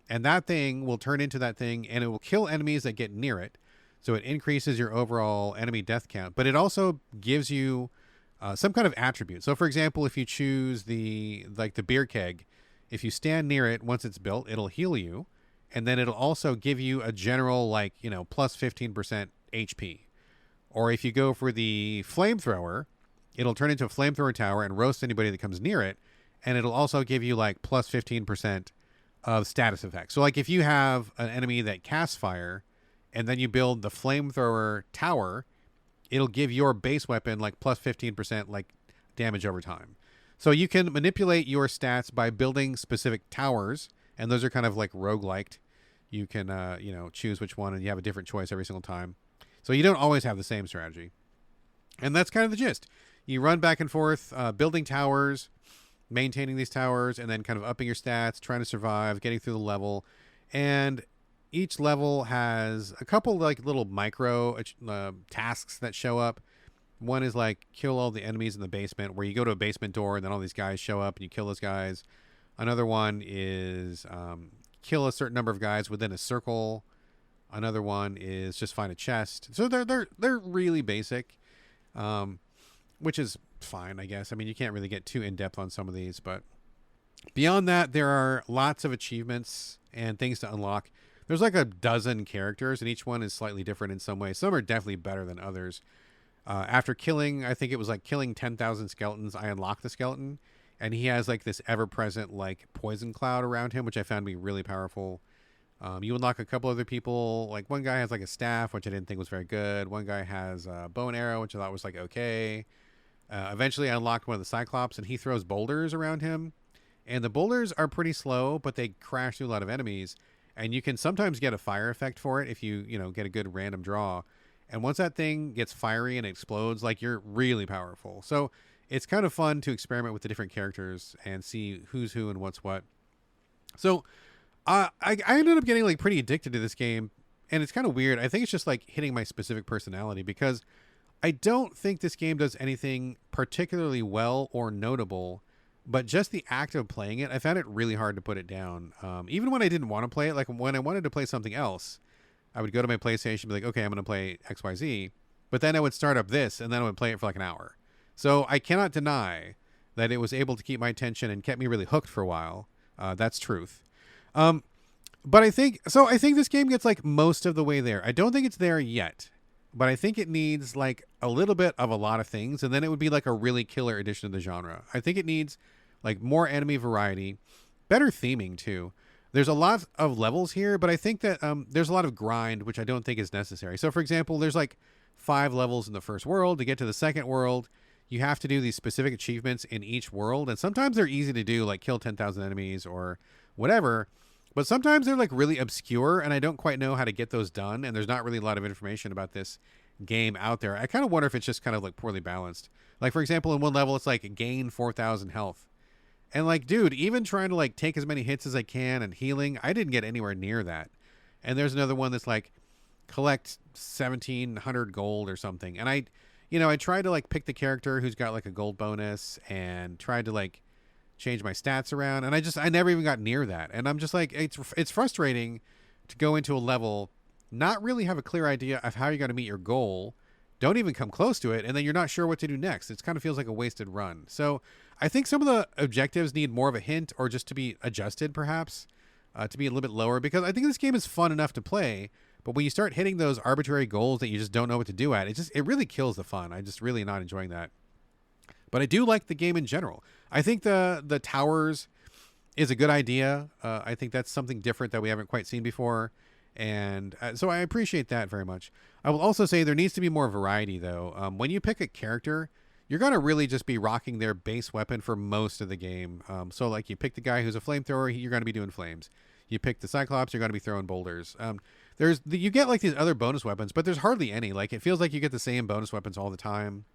and that thing will turn into that thing, and it will kill enemies that get near it. So it increases your overall enemy death count, but it also gives you some kind of attribute. So for example, if you choose the beer keg, if you stand near it once it's built, it'll heal you, and then it'll also give you a general plus 15% HP. Or if you go for the flamethrower, it'll turn into a flamethrower tower and roast anybody that comes near it. And it'll also give you like plus 15% of status effects. So like if you have an enemy that casts fire and then you build the flamethrower tower, it'll give your base weapon like plus 15% like damage over time. So you can manipulate your stats by building specific towers. And those are kind of like rogueliked. You can, choose which one, and you have a different choice every single time. So you don't always have the same strategy. And that's kind of the gist. You run back and forth, building towers, maintaining these towers, and then kind of upping your stats, trying to survive, getting through the level. And each level has a couple like little micro tasks that show up. One is like kill all the enemies in the basement, where you go to a basement door and then all these guys show up and you kill those guys. Another one is kill a certain number of guys within a circle Another one is just find a chest. So they're really basic, which is fine, I guess. I mean, you can't really get too in depth on some of these, but beyond that, there are lots of achievements and things to unlock. There's like a dozen characters, and each one is slightly different in some way. Some are definitely better than others. After killing, I think it was like killing 10,000 skeletons, I unlocked the skeleton, and he has like this ever-present like poison cloud around him, which I found to be really powerful. You unlock a couple other people. Like one guy has like a staff, which I didn't think was very good. One guy has a bow and arrow, which I thought was like okay. Eventually, I unlocked one of the Cyclops, and he throws boulders around him. And the boulders are pretty slow, but they crash through a lot of enemies. And you can sometimes get a fire effect for it if you get a good random draw. And once that thing gets fiery and explodes, like you're really powerful. So it's kind of fun to experiment with the different characters and see who's who and what's what. So I ended up getting like pretty addicted to this game, and it's kind of weird. I think it's just like hitting my specific personality because I don't think this game does anything particularly well or notable, but just the act of playing it, I found it really hard to put it down. Even when I didn't want to play it, like when I wanted to play something else, I would go to my PlayStation and be like, okay, I'm going to play XYZ, but then I would start up this and then I would play it for like an hour. So I cannot deny that it was able to keep my attention and kept me really hooked for a while. That's truth. But I think this game gets like most of the way there. I don't think it's there yet, but I think it needs like a little bit of a lot of things, and then it would be like a really killer addition to the genre. I think it needs like more enemy variety, better theming too. There's a lot of levels here, but I think that there's a lot of grind, which I don't think is necessary. So for example, there's like 5 levels in the first world. To get to the second world, you have to do these specific achievements in each world, and sometimes they're easy to do, like kill 10,000 enemies or whatever. But sometimes they're like really obscure, and I don't quite know how to get those done, and there's not really a lot of information about this game out there. I kind of wonder if it's just kind of like poorly balanced. Like, for example, in one level, it's like gain 4,000 health. And like, dude, even trying to like take as many hits as I can and healing, I didn't get anywhere near that. And there's another one that's like collect 1,700 gold or something. And I tried to like pick the character who's got like a gold bonus and tried to like change my stats around, and I never even got near that. And I'm just like, it's frustrating to go into a level, not really have a clear idea of how you're going to meet your goal, don't even come close to it, and then you're not sure what to do next. It kind of feels like a wasted run. So I think some of the objectives need more of a hint, or just to be adjusted perhaps, to be a little bit lower, because I think this game is fun enough to play, but when you start hitting those arbitrary goals that you just don't know what to do at, it really kills the fun. I'm just really not enjoying that. But I do like the game in general. I think the towers is a good idea. I think that's something different that we haven't quite seen before. And so I appreciate that very much. I will also say there needs to be more variety, though. When you pick a character, you're going to really just be rocking their base weapon for most of the game. So like you pick the guy who's a flamethrower, you're going to be doing flames. You pick the Cyclops, you're going to be throwing boulders. You get like these other bonus weapons, but there's hardly any. Like it feels like you get the same bonus weapons all the time.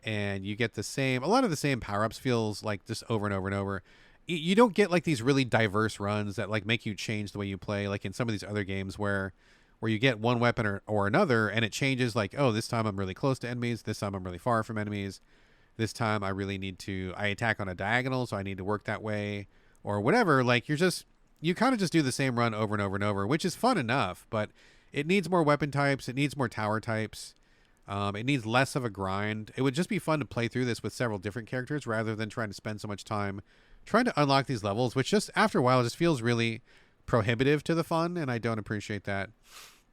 And you get a lot of the same power-ups, feels like just over and over and over. You don't get like these really diverse runs that like make you change the way you play, like in some of these other games where you get one weapon or another, and it changes, like, oh, this time I'm really close to enemies, this time I'm really far from enemies, this time I attack on a diagonal, so I need to work that way, or whatever. Like you kind of just do the same run over and over and over, which is fun enough, but it needs more weapon types, it needs more tower types. It needs less of a grind. It would just be fun to play through this with several different characters rather than trying to spend so much time trying to unlock these levels, which just after a while just feels really prohibitive to the fun, and I don't appreciate that.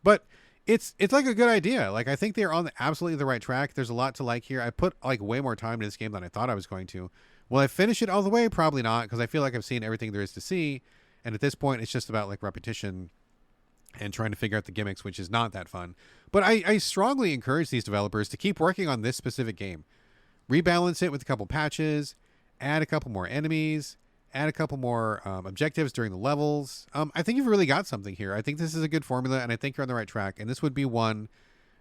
But it's like a good idea. Like I think they're on absolutely the right track. There's a lot to like here. I put like way more time into this game than I thought I was going to. Will I finish it all the way? Probably not, because I feel like I've seen everything there is to see, and at this point it's just about like repetition and trying to figure out the gimmicks, which is not that fun. But I strongly encourage these developers to keep working on this specific game. Rebalance it with a couple patches, add a couple more enemies, add a couple more objectives during the levels. I think you've really got something here. I think this is a good formula, and I think you're on the right track. And this would be one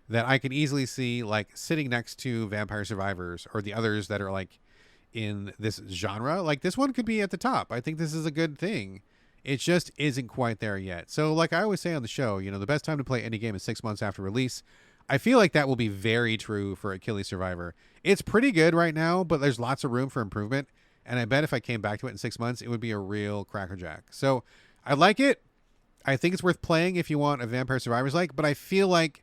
that I could easily see like sitting next to Vampire Survivors or the others that are like in this genre. Like this one could be at the top. I think this is a good thing. It just isn't quite there yet. So like I always say on the show, the best time to play any game is 6 months after release. I feel like that will be very true for Achilles Survivor. It's pretty good right now, but there's lots of room for improvement. And I bet if I came back to it in 6 months, it would be a real crackerjack. So I like it. I think it's worth playing if you want a Vampire Survivors like, but I feel like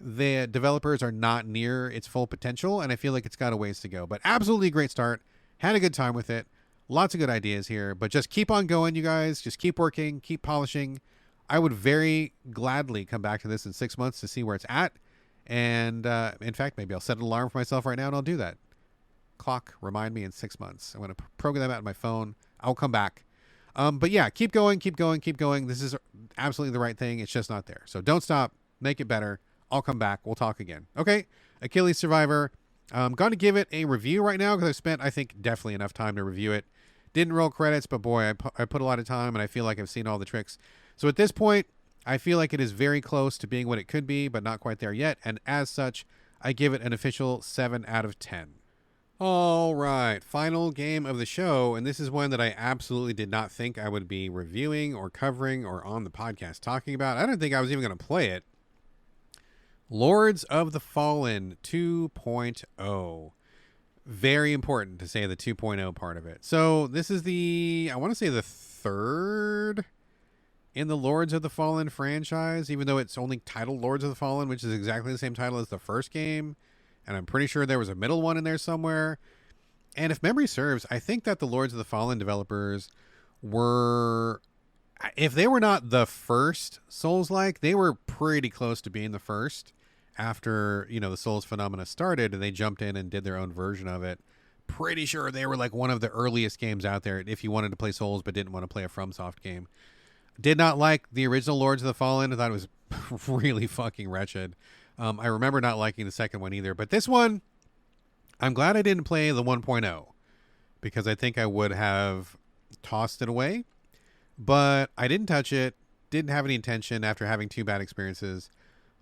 the developers are not near its full potential, and I feel like it's got a ways to go. But absolutely a great start. Had a good time with it. Lots of good ideas here, but just keep on going, you guys. Just keep working, keep polishing. I would very gladly come back to this in 6 months to see where it's at. And in fact, maybe I'll set an alarm for myself right now and I'll do that. Clock, remind me in 6 months. I'm going to program that out on my phone. I'll come back. But yeah, keep going, keep going, keep going. This is absolutely the right thing. It's just not there. So don't stop. Make it better. I'll come back. We'll talk again. Okay. Achilles Survivor. I'm going to give it a review right now because I've spent, I think, definitely enough time to review it. Didn't roll credits, but boy, I put a lot of time and I feel like I've seen all the tricks. So at this point, I feel like it is very close to being what it could be, but not quite there yet. And as such, I give it an official 7 out of 10. All right, final game of the show, and this is one that I absolutely did not think I would be reviewing or covering or on the podcast talking about. I don't think I was even going to play it. Lords of the Fallen 2.0. Very important to say the 2.0 part of it. So this is I want to say the third in the Lords of the Fallen franchise, even though it's only titled Lords of the Fallen, which is exactly the same title as the first game. And I'm pretty sure there was a middle one in there somewhere. And if memory serves, I think that the Lords of the Fallen developers were, if they were not the first Souls-like, they were pretty close to being the first after, the Souls phenomena started and they jumped in and did their own version of it. Pretty sure they were like one of the earliest games out there if you wanted to play Souls but didn't want to play a FromSoft game. Did not like the original Lords of the Fallen. I thought it was really fucking wretched. I remember not liking the second one either. But this one, I'm glad I didn't play the 1.0 because I think I would have tossed it away. But I didn't touch it. Didn't have any intention after having 2 bad experiences.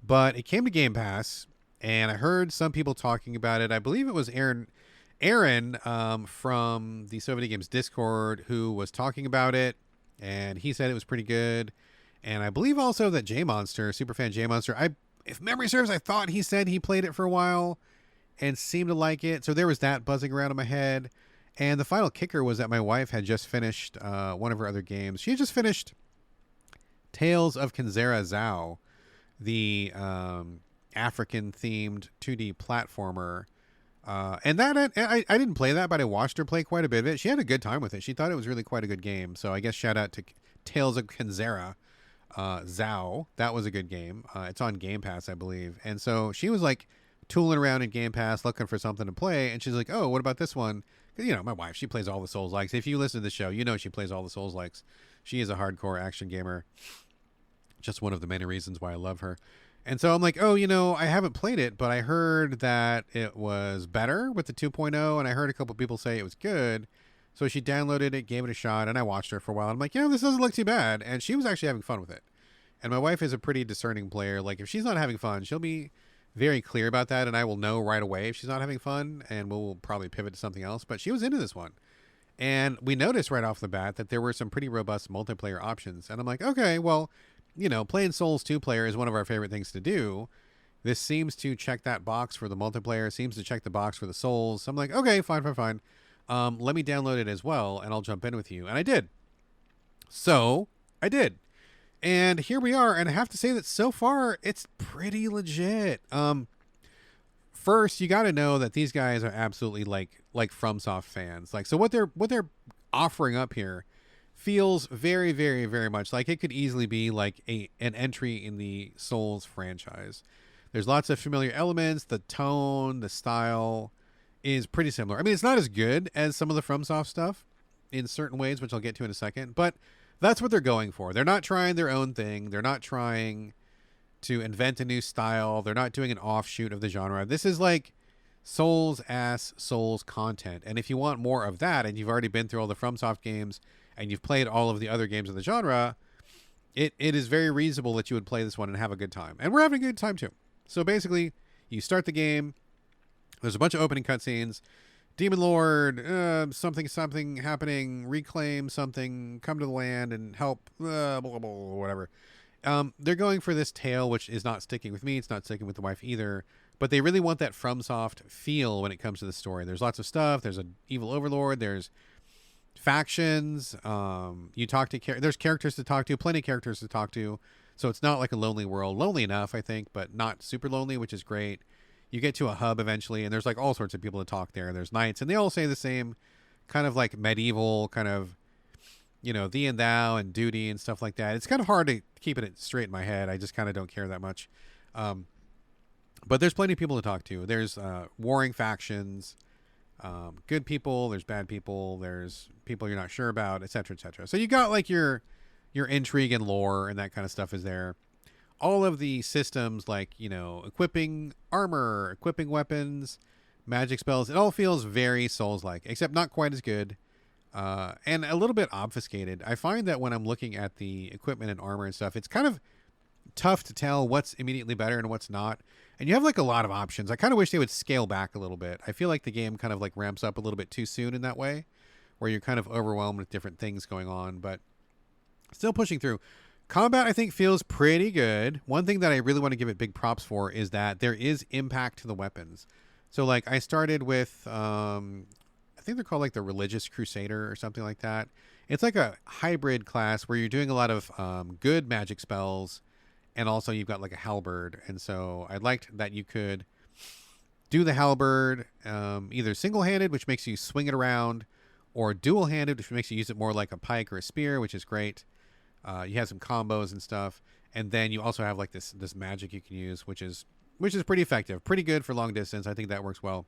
But it came to Game Pass, and I heard some people talking about it. I believe it was Aaron from the So Videgames Discord who was talking about it, and he said it was pretty good. And I believe also that Superfan J Monster, if memory serves, I thought he said he played it for a while and seemed to like it. So there was that buzzing around in my head. And the final kicker was that my wife had just finished one of her other games. She had just finished Tales of Kenzera Zhao, the African-themed 2D platformer. And that I didn't play that, but I watched her play quite a bit of it. She had a good time with it. She thought it was really quite a good game. So I guess shout out to Tales of Kenzera Zhao. That was a good game. It's on Game Pass, I believe. And so she was like tooling around in Game Pass looking for something to play. And she's like, oh, what about this one? Because, my wife, she plays all the Souls-likes. If you listen to the show, she plays all the Souls-likes. She is a hardcore action gamer. Just one of the many reasons why I love her. And so I'm like, oh, I haven't played it, but I heard that it was better with the 2.0, and I heard a couple people say it was good. So she downloaded it, gave it a shot, and I watched her for a while. I'm like, this doesn't look too bad. And she was actually having fun with it. And my wife is a pretty discerning player. Like, if she's not having fun, she'll be very clear about that, and I will know right away if she's not having fun, and we'll probably pivot to something else. But she was into this one. And we noticed right off the bat that there were some pretty robust multiplayer options. And I'm like, okay, well, playing Souls 2 player is one of our favorite things to do. This seems to check that box for the multiplayer, seems to check the box for the Souls. So I'm like, okay, fine. Let me download it as well, and I'll jump in with you. And I did. So, I did. And here we are, and I have to say that so far, it's pretty legit. First, you got to know that these guys are absolutely like FromSoft fans. Like, so what they're offering up here feels very, very, very much like it could easily be like an entry in the Souls franchise. There's lots of familiar elements. The tone, the style is pretty similar. I mean, it's not as good as some of the FromSoft stuff in certain ways, which I'll get to in a second, but that's what they're going for. They're not trying their own thing. They're not trying to invent a new style. They're not doing an offshoot of the genre. This is like Souls-ass Souls content. And if you want more of that, and you've already been through all the FromSoft games, and you've played all of the other games of the genre, it is very reasonable that you would play this one and have a good time. And we're having a good time too. So basically, you start the game. There's a bunch of opening cutscenes. Demon Lord, something happening, reclaim something, come to the land and help, blah, blah, blah, whatever. They're going for this tale, which is not sticking with me. It's not sticking with the wife either. But they really want that FromSoft feel when it comes to the story. There's lots of stuff. There's an evil overlord. There's factions. You talk to there's characters to talk to, plenty of characters to talk to. So it's not like a lonely world. Lonely enough, I think, but not super lonely, which is great. You get to a hub eventually, and there's like all sorts of people to talk there. There's knights, and they all say the same kind of like medieval kind of, thee and thou and duty and stuff like that. It's kind of hard to keep it straight in my head. I just kind of don't care that much. But there's plenty of people to talk to. There's warring factions, good people, there's bad people, there's people you're not sure about, etc., etc. So you got like your intrigue and lore and that kind of stuff is there. All of the systems like, equipping armor, equipping weapons, magic spells, it all feels very Souls-like, except not quite as good. And a little bit obfuscated. I find that when I'm looking at the equipment and armor and stuff, it's kind of tough to tell what's immediately better and what's not. And you have like a lot of options. I kind of wish they would scale back a little bit. I feel like the game kind of like ramps up a little bit too soon in that way, where you're kind of overwhelmed with different things going on, but still pushing through. Combat, I think, feels pretty good. One thing that I really want to give it big props for is that there is impact to the weapons. So like I started with, I think they're called like the Religious Crusader or something like that. It's like a hybrid class where you're doing a lot of good magic spells, and also you've got like a halberd. And so I liked that you could do the halberd either single-handed, which makes you swing it around, or dual-handed, which makes you use it more like a pike or a spear, which is great. You have some combos and stuff. And then you also have like this magic you can use, which is pretty effective, pretty good for long distance. I think that works well.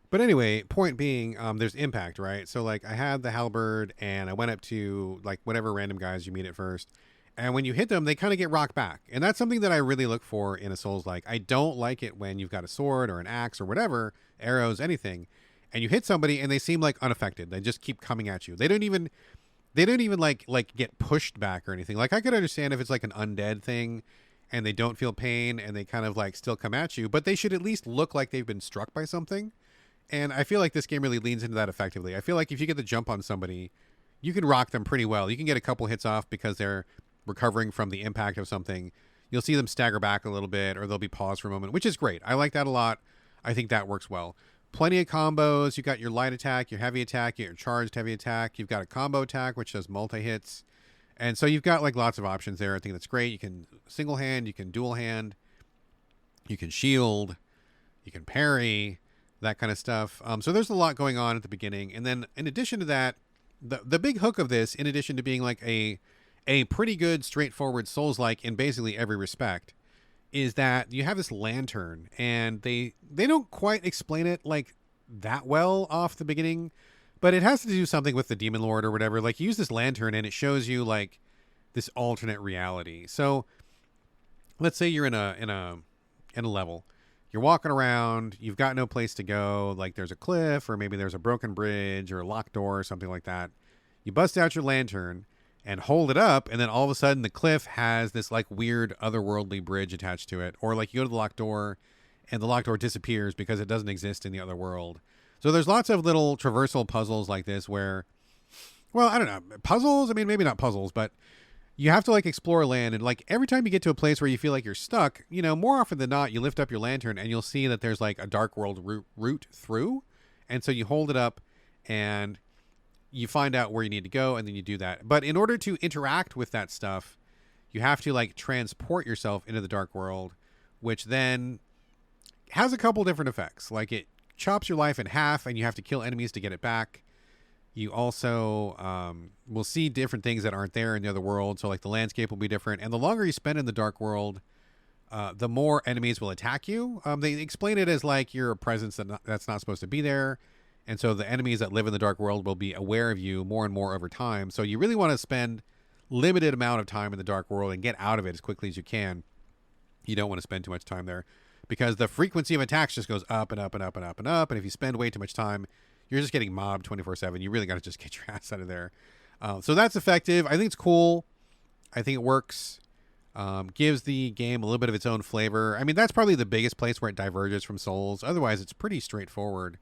But anyway, point being, there's impact, right? So like I had the halberd and I went up to like whatever random guys you meet at first. And when you hit them, they kind of get rocked back. And that's something that I really look for in a Souls-like. I don't like it when you've got a sword or an axe or whatever, arrows, anything, and you hit somebody and they seem like unaffected. They just keep coming at you. They don't even like get pushed back or anything. Like I could understand if it's like an undead thing and they don't feel pain and they kind of like still come at you, but they should at least look like they've been struck by something. And I feel like this game really leans into that effectively. I feel like if you get the jump on somebody, you can rock them pretty well. You can get a couple hits off because they're recovering from the impact of something. You'll see them stagger back a little bit, or they'll be paused for a moment, which is great. I like that a lot. I think that works well. Plenty of combos. You got your light attack, your heavy attack, your charged heavy attack. You've got a combo attack, which does multi-hits. And so you've got like lots of options there. I think that's great. You can single hand, you can dual hand, you can shield, you can parry, that kind of stuff. So there's a lot going on at the beginning. And then in addition to that, the big hook of this, in addition to being like a pretty good, straightforward Souls-like in basically every respect, is that you have this lantern, and they don't quite explain it like that well off the beginning, but it has to do something with the Demon Lord or whatever. Like you use this lantern and it shows you like this alternate reality. So let's say you're in a level. You're walking around, you've got no place to go, like there's a cliff, or maybe there's a broken bridge or a locked door or something like that. You bust out your lantern and hold it up, and then all of a sudden the cliff has this like weird otherworldly bridge attached to it. Or like you go to the locked door and the locked door disappears because it doesn't exist in the other world. So there's lots of little traversal puzzles like this where, well, I don't know, puzzles? I mean, maybe not puzzles, but you have to like explore land, and like every time you get to a place where you feel like you're stuck, more often than not, you lift up your lantern and you'll see that there's like a dark world route through. And so you hold it up and you find out where you need to go, and then you do that. But in order to interact with that stuff, you have to like transport yourself into the dark world, which then has a couple different effects. Like it chops your life in half and you have to kill enemies to get it back. You also will see different things that aren't there in the other world. So like the landscape will be different. And the longer you spend in the dark world, the more enemies will attack you. They explain it as like you're a presence that's not supposed to be there. And so the enemies that live in the dark world will be aware of you more and more over time. So you really want to spend limited amount of time in the dark world and get out of it as quickly as you can. You don't want to spend too much time there because the frequency of attacks just goes up and up and up and up and up. And if you spend way too much time, you're just getting mobbed 24/7. You really got to just get your ass out of there. So that's effective. I think it's cool. I think it works. Gives the game a little bit of its own flavor. I mean, that's probably the biggest place where it diverges from Souls. Otherwise, it's pretty straightforward.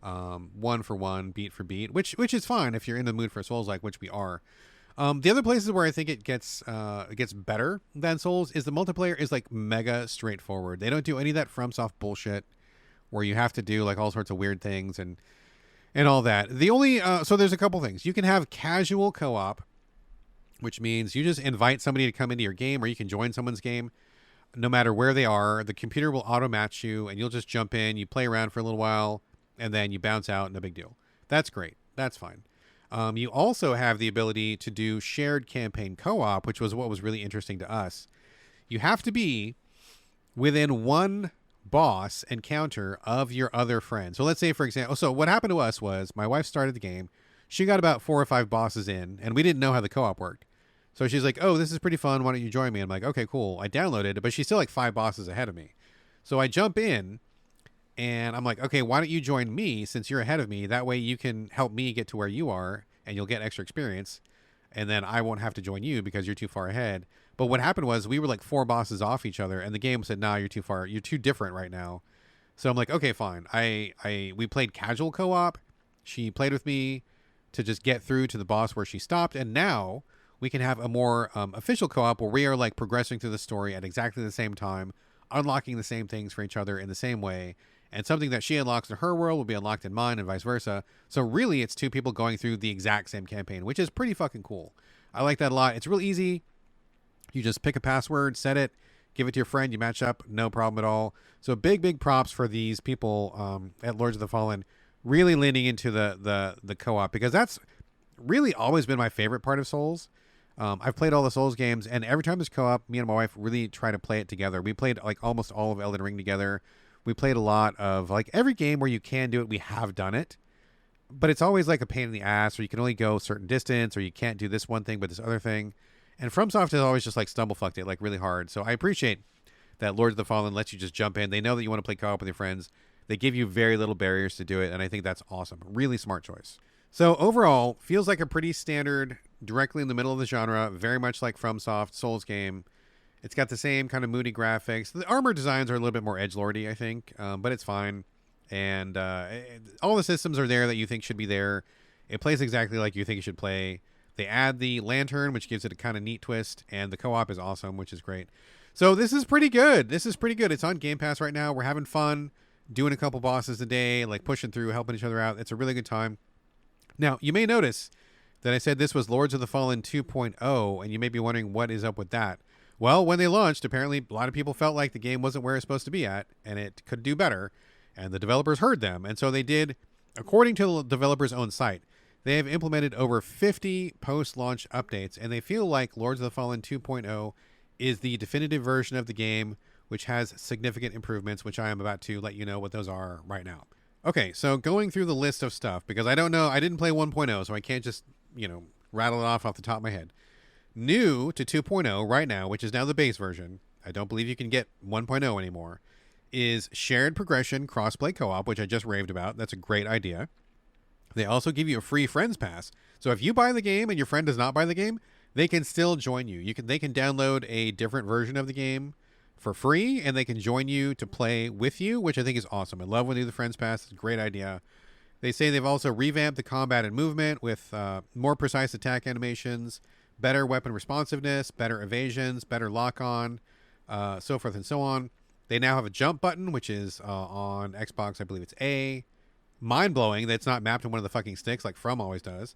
One for one, beat for beat, which is fine if you're in the mood for Souls, like which we are. The other places where I think it gets better than Souls is the multiplayer is like mega straightforward. They don't do any of that FromSoft bullshit where you have to do like all sorts of weird things and and all that. The only so there's a couple things. You can have casual co-op, which means you just invite somebody to come into your game, or you can join someone's game no matter where they are. The computer will auto match you, and you'll just jump in, you play around for a little while, and then you bounce out. No big deal. That's great. That's fine. You also have the ability to do shared campaign co-op, which was what was really interesting to us. You have to be within one boss encounter of your other friend. So let's say, for example, so what happened to us was my wife started the game. She got about 4 or 5 bosses in, and we didn't know how the co-op worked. So she's like, oh, this is pretty fun. Why don't you join me? I'm like, okay, cool. I downloaded it, but she's still like 5 bosses ahead of me. So I jump in, and I'm like, okay, why don't you join me since you're ahead of me? That way you can help me get to where you are, and you'll get extra experience. And then I won't have to join you because you're too far ahead. But what happened was we were like 4 bosses off each other, and the game said, nah, you're too far. You're too different right now. So I'm like, okay, fine. We played casual co-op. She played with me to just get through to the boss where she stopped. And now we can have a more official co-op where we are like progressing through the story at exactly the same time, unlocking the same things for each other in the same way. And something that she unlocks in her world will be unlocked in mine, and vice versa. So really, it's 2 people going through the exact same campaign, which is pretty fucking cool. I like that a lot. It's real easy. You just pick a password, set it, give it to your friend, you match up, no problem at all. So big props for these people at Lords of the Fallen, really leaning into the co-op, because that's really always been my favorite part of Souls. I've played all the Souls games, and every time there's co-op, me and my wife really try to play it together. We played like almost all of Elden Ring together. We played a lot of like every game where you can do it, we have done it. But it's always like a pain in the ass, or you can only go a certain distance, or you can't do this one thing but this other thing. And FromSoft has always just like stumble-fucked it like really hard. So I appreciate that Lords of the Fallen lets you just jump in. They know that you want to play co-op with your friends. They give you very little barriers to do it, and I think that's awesome. Really smart choice. So overall, feels like a pretty standard, directly in the middle of the genre, very much like FromSoft Souls game. It's got the same kind of moody graphics. The armor designs are a little bit more edgelordy, I think, but it's fine. And all the systems are there that you think should be there. It plays exactly like you think it should play. They add the lantern, which gives it a kind of neat twist, and the co-op is awesome, which is great. So this is pretty good. It's on Game Pass right now. We're having fun doing a couple bosses a day, like pushing through, helping each other out. It's a really good time. Now, you may notice that I said this was Lords of the Fallen 2.0, and you may be wondering what is up with that. Well, when they launched, apparently a lot of people felt like the game wasn't where it's supposed to be at, and it could do better, and the developers heard them. And so they did, according to the developer's own site, they have implemented over 50 post-launch updates, and they feel like Lords of the Fallen 2.0 is the definitive version of the game, which has significant improvements, which I am about to let you know what those are right now. Okay, so going through the list of stuff, because I don't know, I didn't play 1.0, so I can't just, rattle it off the top of my head. New to 2.0 right now, which is now the base version, I don't believe you can get 1.0 anymore, is shared progression crossplay co-op, which I just raved about. That's a great idea. They also give you a free Friends Pass. So if you buy the game and your friend does not buy the game, they can still join you. They can download a different version of the game for free, and they can join you to play with you, which I think is awesome. I love when they do the Friends Pass. It's a great idea. They say they've also revamped the combat and movement with more precise attack animations, better weapon responsiveness, better evasions, better lock-on, so forth and so on. They now have a jump button, which is on Xbox, I believe it's A. Mind-blowing that it's not mapped to one of the fucking sticks like From always does.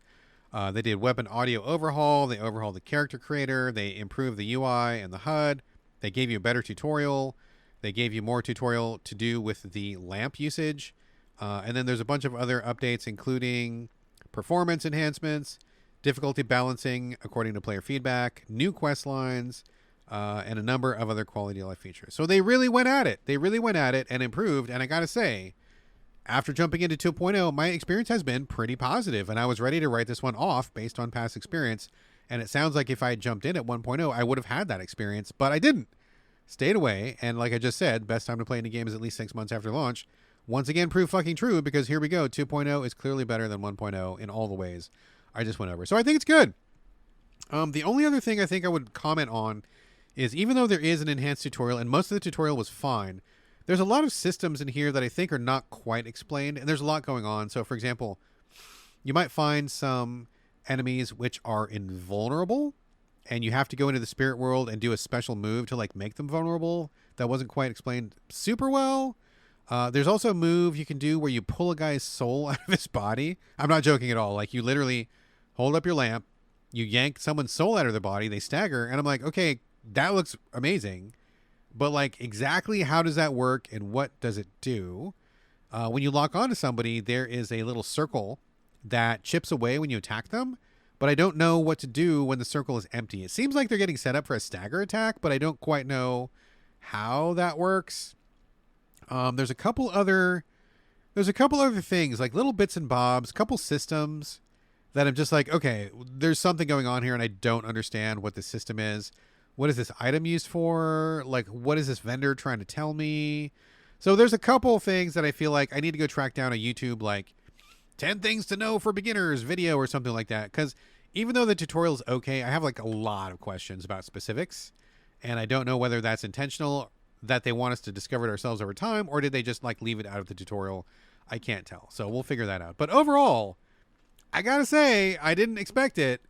They did weapon audio overhaul. They overhauled the character creator. They improved the UI and the HUD. They gave you a better tutorial. They gave you more tutorial to do with the lamp usage. And then there's a bunch of other updates, including performance enhancements, difficulty balancing according to player feedback, new quest lines, and a number of other quality of life features. So they really went at it. They really went at it and improved. And I got to say, after jumping into 2.0, my experience has been pretty positive, and I was ready to write this one off based on past experience. And it sounds like if I had jumped in at 1.0, I would have had that experience, but I didn't. Stayed away, and like I just said, best time to play any game is at least 6 months after launch. Once again, prove fucking true, because here we go. 2.0 is clearly better than 1.0 in all the ways I just went over. So I think it's good. The only other thing I think I would comment on is, even though there is an enhanced tutorial, and most of the tutorial was fine, there's a lot of systems in here that I think are not quite explained, and there's a lot going on. So, for example, you might find some enemies which are invulnerable, and you have to go into the spirit world and do a special move to like make them vulnerable. That wasn't quite explained super well. There's also a move you can do where you pull a guy's soul out of his body. I'm not joking at all. Like, you literally hold up your lamp, you yank someone's soul out of their body, they stagger, and I'm like, okay, that looks amazing. But, like, exactly how does that work and what does it do? When you lock onto somebody, there is a little circle that chips away when you attack them, but I don't know what to do when the circle is empty. It seems like they're getting set up for a stagger attack, but I don't quite know how that works. There's a couple other things, like little bits and bobs, couple systems that I'm just like, okay, there's something going on here and I don't understand what the system is. What is this item used for? Like, what is this vendor trying to tell me? So there's a couple things that I feel like I need to go track down a YouTube, like 10 things to know for beginners video or something like that. Because even though the tutorial is okay, I have like a lot of questions about specifics. And I don't know whether that's intentional, that they want us to discover it ourselves over time, or did they just like leave it out of the tutorial? I can't tell. So we'll figure that out. But overall, I gotta say, I didn't expect it.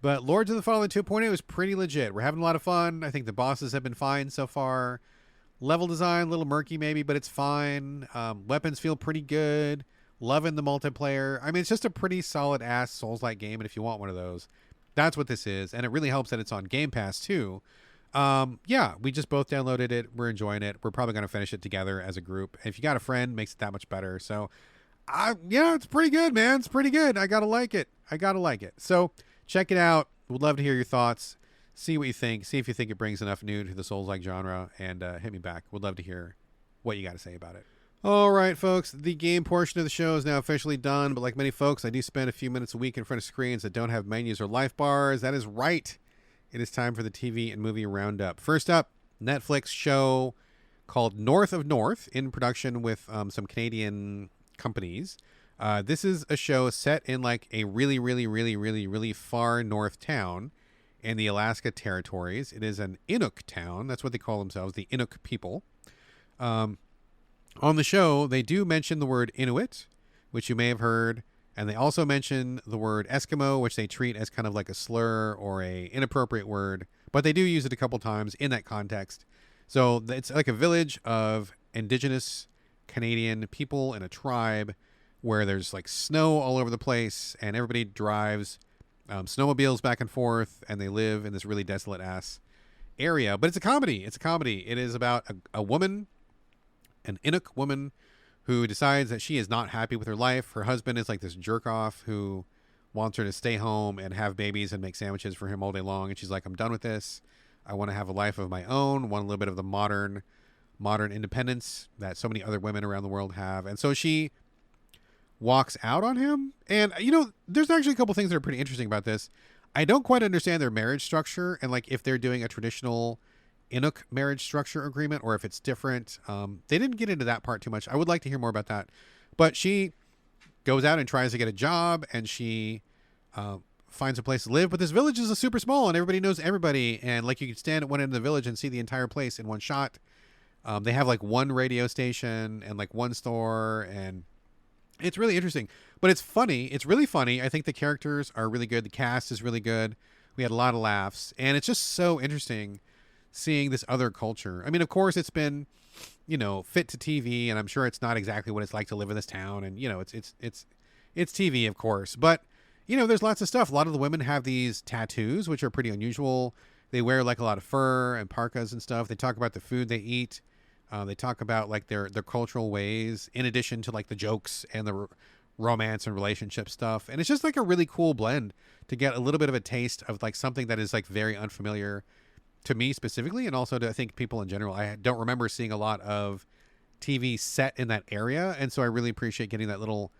But Lords of the Fallen 2.0 was pretty legit. We're having a lot of fun. I think the bosses have been fine so far. Level design, a little murky maybe, but it's fine. Weapons feel pretty good. Loving the multiplayer. I mean, it's just a pretty solid ass Souls-like game, and if you want one of those, that's what this is. And it really helps that it's on Game Pass too. Yeah, we just both downloaded it. We're enjoying it. We're probably going to finish it together as a group. If you got a friend, it makes it that much better. So, yeah, it's pretty good, man. It's pretty good. I gotta like it. So, check it out. Would love to hear your thoughts. See what you think. See if you think it brings enough new to the Souls-like genre, and hit me back. Would love to hear what you got to say about it. All right, folks, the game portion of the show is now officially done, but like many folks, I do spend a few minutes a week in front of screens that don't have menus or life bars. That is right. It is time for the TV and movie roundup. First up, Netflix show called North of North, in production with some Canadian companies. This is a show set in like a really far north town in the Alaska territories. It is an Inuk town. That's what they call themselves, the Inuk people. On the show, they do mention the word Inuit, which you may have heard, and they also mention the word Eskimo, which they treat as kind of like a slur or a inappropriate word, but they do use it a couple times in that context. So it's like a village of indigenous Canadian people in a tribe where there's like snow all over the place, and everybody drives snowmobiles back and forth, and they live in this really desolate ass area. But it's a comedy. It is about a woman, an Inuk woman, who decides that she is not happy with her life. Her husband is like this jerk off who wants her to stay home and have babies and make sandwiches for him all day long. And she's like, I'm done with this. I want to have a life of my own. Want a little bit of the modern independence that so many other women around the world have. And so she walks out on him. And, you know, there's actually a couple things that are pretty interesting about this. I don't quite understand their marriage structure, and like if they're doing a traditional Inuk marriage structure agreement or if it's different. They didn't get into that part too much. I would like to hear more about that. But she goes out and tries to get a job, and she finds a place to live. But this village is super small, and everybody knows everybody. And like you can stand at one end of the village and see the entire place in one shot. They have like one radio station and like one store, and it's really interesting. But it's funny. It's really funny. I think the characters are really good. The cast is really good. We had a lot of laughs, and it's just so interesting seeing this other culture. I mean, of course, it's been, you know, fit to TV, and I'm sure it's not exactly what it's like to live in this town. And you know, it's TV, of course, but you know, there's lots of stuff. A lot of the women have these tattoos, which are pretty unusual. They wear like a lot of fur and parkas and stuff. They talk about the food they eat. They talk about like their cultural ways, in addition to like the jokes and the romance and relationship stuff. And it's just like a really cool blend to get a little bit of a taste of like something that is like very unfamiliar to me specifically, and also to, I think, people in general. I don't remember seeing a lot of TV set in that area, and so I really appreciate getting that little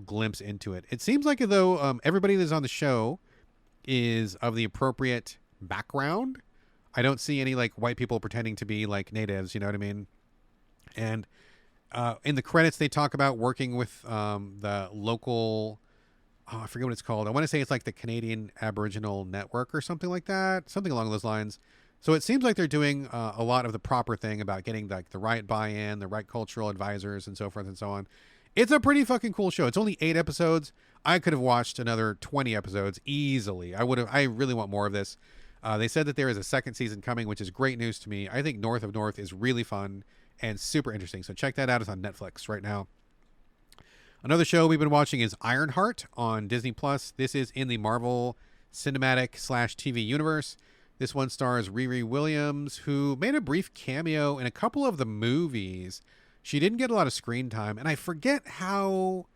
glimpse into it. It seems like though everybody that's on the show is of the appropriate background. I don't see any like white people pretending to be like natives, you know what I mean? And in the credits, they talk about working with the local, I forget what it's called. I want to say it's like the Canadian Aboriginal Network or something like that, something along those lines. So it seems like they're doing a lot of the proper thing about getting like the right buy-in, the right cultural advisors, and so forth and so on. It's a pretty fucking cool show. It's only 8 episodes. I could have watched another 20 episodes easily. I really want more of this. They said that there is a second season coming, which is great news to me. I think North of North is really fun. and super interesting. So check that out. It's on Netflix right now. Another show we've been watching is Ironheart on Disney Plus. This is in the Marvel Cinematic / TV universe. This one stars Riri Williams, who made a brief cameo in a couple of the movies. She didn't get a lot of screen time, and I forget how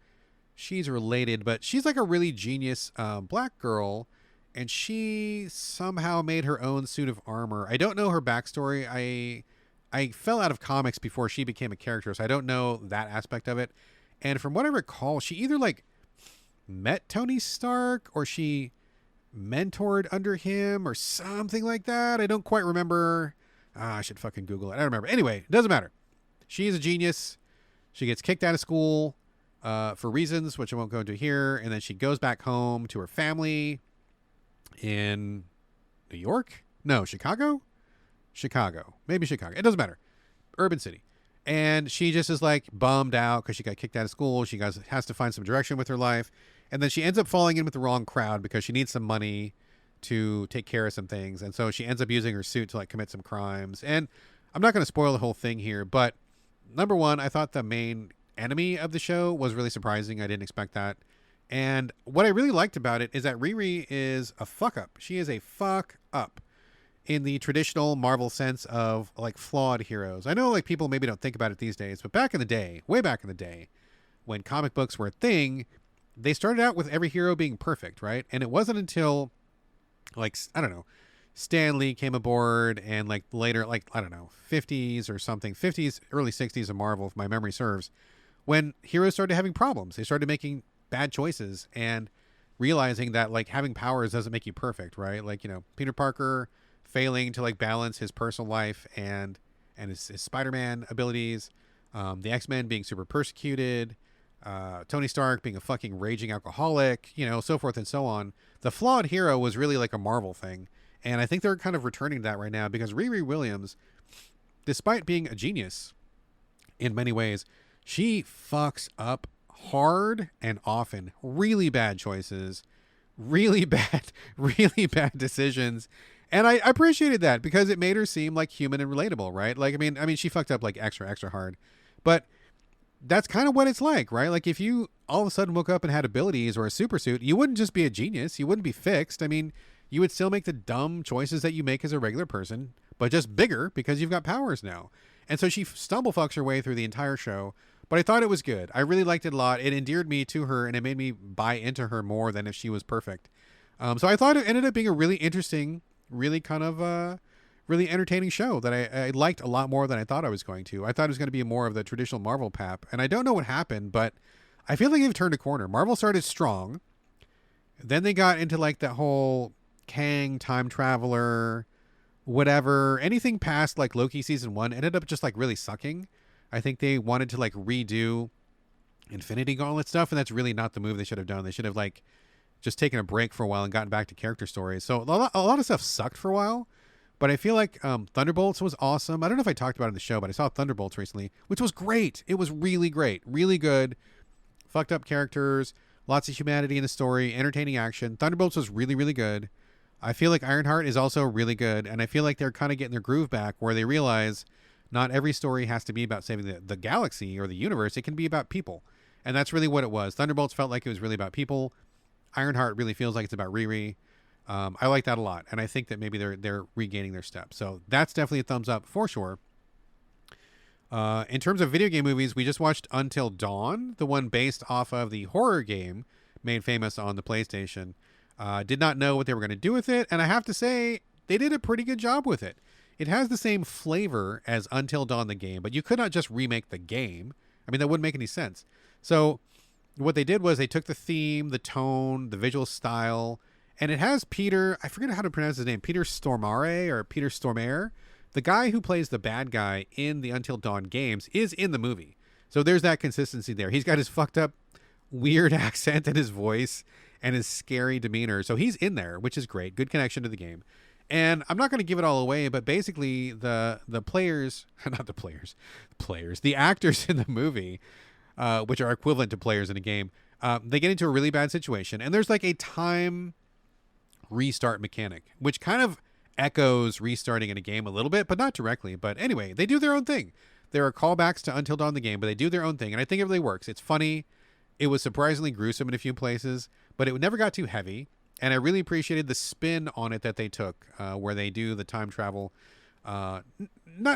she's related, but she's like a really genius black girl, and she somehow made her own suit of armor. I don't know her backstory. I fell out of comics before she became a character, so I don't know that aspect of it. And from what I recall, she either like met Tony Stark or she mentored under him or something like that. I don't quite remember. I should fucking Google it. I don't remember. Anyway, it doesn't matter. She's a genius. She gets kicked out of school for reasons which I won't go into here. And then she goes back home to her family in New York? No, Chicago? Chicago. Maybe Chicago. It doesn't matter. Urban city. And she just is like bummed out because she got kicked out of school. She has to find some direction with her life. And then she ends up falling in with the wrong crowd because she needs some money to take care of some things. And so she ends up using her suit to like commit some crimes. And I'm not going to spoil the whole thing here, but number one, I thought the main enemy of the show was really surprising. I didn't expect that. And what I really liked about it is that Riri is a fuck up. She is a fuck up in the traditional Marvel sense of like flawed heroes. I know like people maybe don't think about it these days, but back in the day, way back in the day, when comic books were a thing, they started out with every hero being perfect, right? And it wasn't until like, I don't know, Stan Lee came aboard and like later, like, I don't know, 50s or something, 50s, early 60s of Marvel, if my memory serves, when heroes started having problems. They started making bad choices and realizing that like having powers doesn't make you perfect, right? Like, you know, Peter Parker failing to like balance his personal life and his Spider-Man abilities, the X-Men being super persecuted, Tony Stark being a fucking raging alcoholic, you know, so forth and so on. The flawed hero was really like a Marvel thing. And I think they're kind of returning to that right now because Riri Williams, despite being a genius in many ways, she fucks up hard and often. Really bad choices, really bad decisions. And I appreciated that because it made her seem like human and relatable, right? Like, I mean, she fucked up like extra hard, but that's kind of what it's like, right? Like if you all of a sudden woke up and had abilities or a super suit, you wouldn't just be a genius. You wouldn't be fixed. I mean, you would still make the dumb choices that you make as a regular person, but just bigger because you've got powers now. And so she stumble fucks her way through the entire show, but I thought it was good. I really liked it a lot. It endeared me to her and it made me buy into her more than if she was perfect. So I thought it ended up being a really interesting, really kind of really entertaining show that I liked a lot more than I thought I was going to. I thought it was going to be more of the traditional Marvel pap, and I don't know what happened, but I feel like they've turned a corner. Marvel started strong, then they got into like that whole Kang time traveler, whatever. Anything past like Loki season 1 ended up just like really sucking. I think they wanted to like redo Infinity Gauntlet stuff, and that's really not the move they should have done. They should have like just taken a break for a while and gotten back to character stories. So a lot of stuff sucked for a while. But I feel like Thunderbolts was awesome. I don't know if I talked about it in the show, but I saw Thunderbolts recently, which was great. It was really great. Really good. Fucked up characters. Lots of humanity in the story. Entertaining action. Thunderbolts was really, really good. I feel like Ironheart is also really good. And I feel like they're kind of getting their groove back where they realize not every story has to be about saving the galaxy or the universe. It can be about people. And that's really what it was. Thunderbolts felt like it was really about people. Ironheart really feels like it's about Riri. I like that a lot, and I think that maybe they're regaining their step. So that's definitely a thumbs up for sure. In terms of video game movies, we just watched Until Dawn, the one based off of the horror game made famous on the PlayStation. Did not know what they were going to do with it, and I have to say they did a pretty good job with it. It has the same flavor as Until Dawn the game, but you could not just remake the game. I mean, that wouldn't make any sense. So what they did was they took the theme, the tone, the visual style, and it has Peter, I forget how to pronounce his name, Peter Stormare or Peter Stormare. The guy who plays the bad guy in the Until Dawn games is in the movie. So there's that consistency there. He's got his fucked up, weird accent in his voice and his scary demeanor. So he's in there, which is great. Good connection to the game. And I'm not going to give it all away, but basically the players, not the players, the actors in the movie, which are equivalent to players in a game, they get into a really bad situation. And there's like a time restart mechanic, which kind of echoes restarting in a game a little bit, but not directly. But anyway, they do their own thing. there are callbacks to Until Dawn the game, but they do their own thing, and I think it really works. It's funny. It was surprisingly gruesome in a few places, but it never got too heavy. And I really appreciated the spin on it that they took, where they do the time travel. Not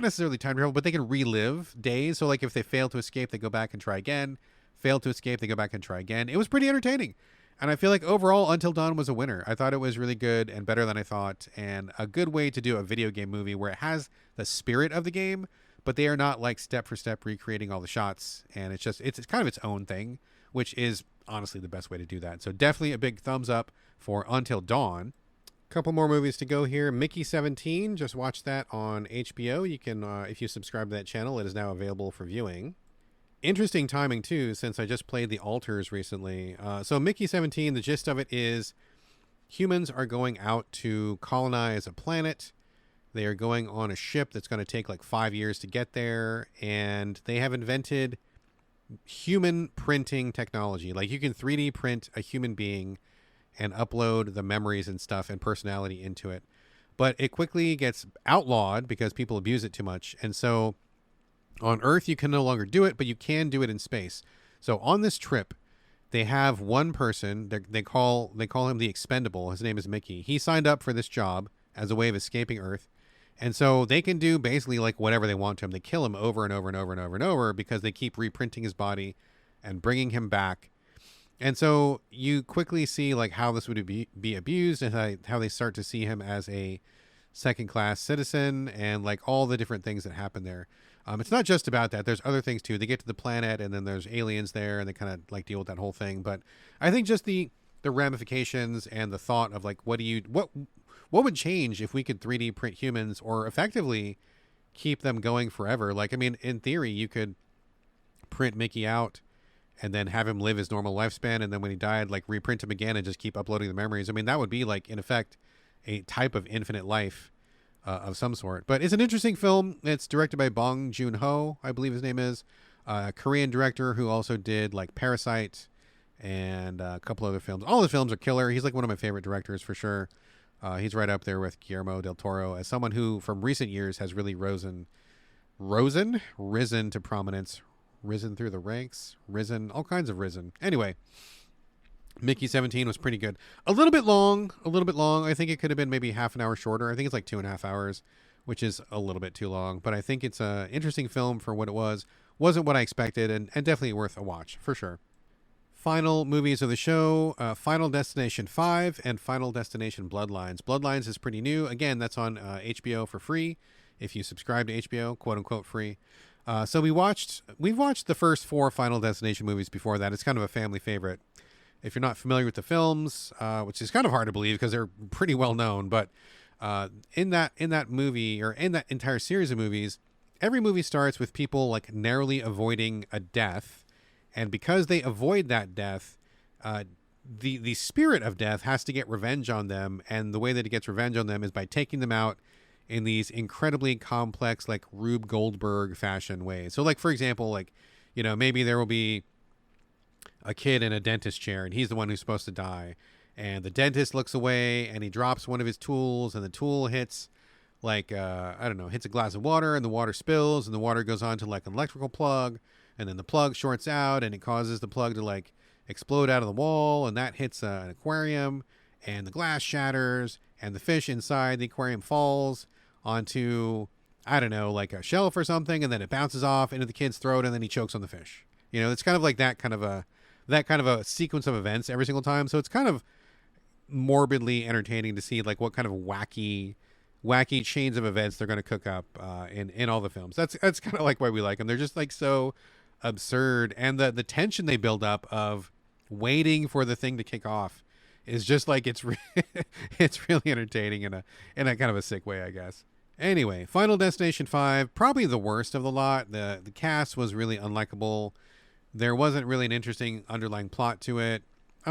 necessarily time travel, but they can relive days. So, like, if they fail to escape, they go back and try again. Fail to escape, they go back and try again. It was pretty entertaining. And I feel like overall, Until Dawn was a winner. I thought it was really good and better than I thought, and a good way to do a video game movie where it has the spirit of the game, but they are not like step for step recreating all the shots. And it's kind of its own thing, which is honestly the best way to do that. So definitely a big thumbs up for Until Dawn. Couple more movies to go here. Mickey 17, just watched that on HBO. You can, if you subscribe to that channel, it is now available for viewing. Interesting timing too, since I just played The Alters recently. So Mickey 17, the gist of it is humans are going out to colonize a planet. They are going on a ship that's going to take like 5 years to get there, and they have invented human printing technology. Like, you can 3D print a human being and upload the memories and stuff and personality into it. But it quickly gets outlawed because people abuse it too much. And so on Earth, you can no longer do it, but you can do it in space. So on this trip, they have one person, they call him the Expendable. His name is Mickey. He signed up for this job as a way of escaping Earth. And so they can do basically like whatever they want to him. They kill him over and over and over and over and over because they keep reprinting his body and bringing him back. And so you quickly see like how this would be abused, and how they start to see him as a second-class citizen, and like all the different things that happen there. It's not just about that. There's other things too. They get to the planet, and then there's aliens there, and they kind of like deal with that whole thing. But I think just the ramifications and the thought of like, what would change if we could 3D print humans, or effectively keep them going forever? Like, I mean, in theory, you could print Mickey out and then have him live his normal lifespan, and then when he died, like reprint him again and just keep uploading the memories. I mean, that would be like, in effect, a type of infinite life of some sort. But it's an interesting film. It's directed by Bong Joon-ho, I believe his name is, a Korean director who also did like Parasite and a couple other films. All the films are killer. He's like one of my favorite directors for sure. He's right up there with Guillermo del Toro as someone who from recent years has really risen to prominence, risen through the ranks, all kinds of risen. Anyway, Mickey 17 was pretty good. A little bit long. I think it could have been maybe half an hour shorter. I think it's like 2.5 hours, which is a little bit too long. But I think it's an interesting film for what it was. Wasn't what I expected, and definitely worth a watch, for sure. Final movies of the show, Final Destination 5 and Final Destination Bloodlines. Bloodlines is pretty new. Again, that's on HBO for free, if you subscribe to HBO, quote-unquote free. So we've watched the first 4 Final Destination movies before that. It's kind of a family favorite. If you're not familiar with the films, which is kind of hard to believe because they're pretty well known, but in that movie, or in that entire series of movies, every movie starts with people like narrowly avoiding a death, and because they avoid that death, the spirit of death has to get revenge on them, and the way that it gets revenge on them is by taking them out in these incredibly complex, like Rube Goldberg fashion ways. So, like, for example, like, you know, maybe there will be a kid in a dentist chair, and he's the one who's supposed to die, and the dentist looks away, and he drops one of his tools, and the tool hits like hits a glass of water, and the water spills, and the water goes on to like an electrical plug, and then the plug shorts out, and it causes the plug to like explode out of the wall, and that hits an aquarium, and the glass shatters, and the fish inside the aquarium falls onto, I don't know, like a shelf or something, and then it bounces off into the kid's throat, and then he chokes on the fish. You know, it's kind of like that kind of a sequence of events every single time. So it's kind of morbidly entertaining to see like what kind of wacky chains of events they're going to cook up in all the films. That's kind of like why we like them. They're just like so absurd, and the tension they build up of waiting for the thing to kick off is just like it's really entertaining in a kind of a sick way, I guess. Anyway, Final Destination 5, probably the worst of the lot. The cast was really unlikable. There wasn't really an interesting underlying plot to it.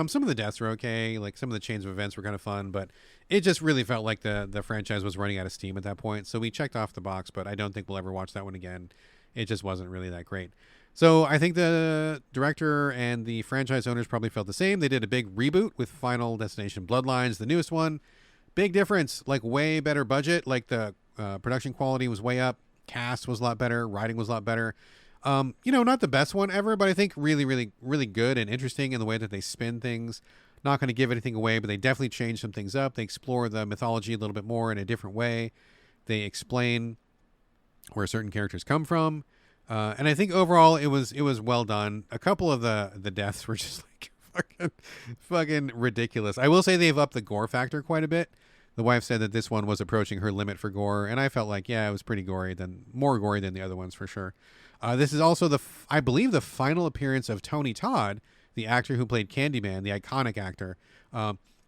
Some of the deaths were okay. Like, some of the chains of events were kind of fun, but it just really felt like the franchise was running out of steam at that point. So we checked off the box, but I don't think we'll ever watch that one again. It just wasn't really that great. So I think the director and the franchise owners probably felt the same. They did a big reboot with Final Destination Bloodlines, the newest one. Big difference, like way better budget. Like the production quality was way up. Cast was a lot better. Writing was a lot better. Not the best one ever, but I think really, really, really good and interesting in the way that they spin things. Not going to give anything away, but they definitely change some things up. They explore the mythology a little bit more in a different way. They explain where certain characters come from. And I think overall it was well done. A couple of the deaths were just like fucking ridiculous. I will say they've upped the gore factor quite a bit. The wife said that this one was approaching her limit for gore, and I felt like, yeah, it was pretty gory, more gory than the other ones for sure. This is also I believe the final appearance of Tony Todd, the actor who played Candyman, the iconic actor.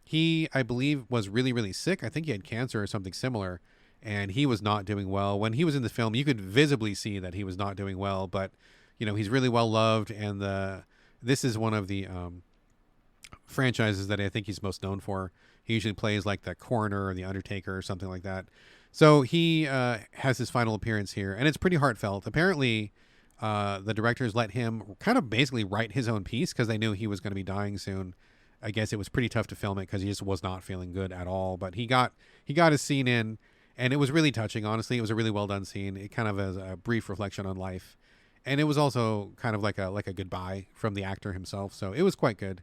He, I believe, was really, really sick. I think he had cancer or something similar, and he was not doing well. When he was in the film, you could visibly see that he was not doing well, but, he's really well loved, and this is one of the franchises that I think he's most known for. He usually plays like the coroner or the undertaker or something like that. So he has his final appearance here, and it's pretty heartfelt. Apparently, the directors let him kind of basically write his own piece because they knew he was going to be dying soon. I guess it was pretty tough to film it because he just was not feeling good at all. But he got his scene in, and it was really touching. Honestly, it was a really well done scene. It kind of is a brief reflection on life, and it was also kind of like a goodbye from the actor himself. So it was quite good.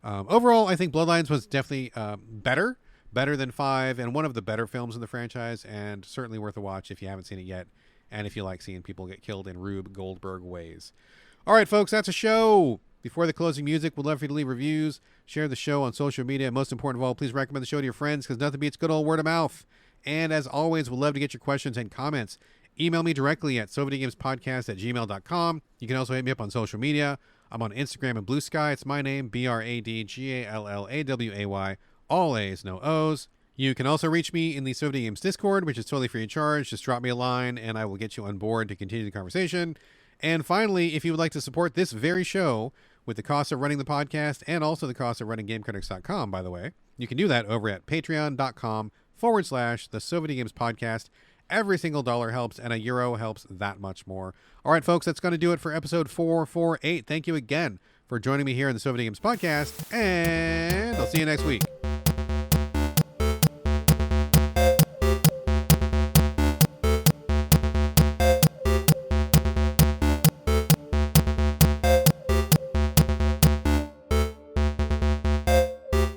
Overall, I think Bloodlines was definitely better than 5, and one of the better films in the franchise, and certainly worth a watch if you haven't seen it yet, and if you like seeing people get killed in Rube Goldberg ways. All right, folks, that's a show. Before the closing music, we'd love for you to leave reviews, share the show on social media, and most important of all, please recommend the show to your friends, because nothing beats good old word of mouth. And as always, we'd love to get your questions and comments. Email me directly at sovidegamespodcast@gmail.com. You can also hit me up on social media. I'm on Instagram and Blue Sky. It's my name, BradGallaway, all A's, no O's. You can also reach me in the Videgames Discord, which is totally free of charge. Just drop me a line, and I will get you on board to continue the conversation. And finally, if you would like to support this very show with the cost of running the podcast and also the cost of running GameCritics.com, by the way, you can do that over at patreon.com/the Videgames Podcast. Every single dollar helps, and €1 helps that much more. All right, folks, that's going to do it for episode 448. Thank you again for joining me here in the Videgames Podcast, and I'll see you next week.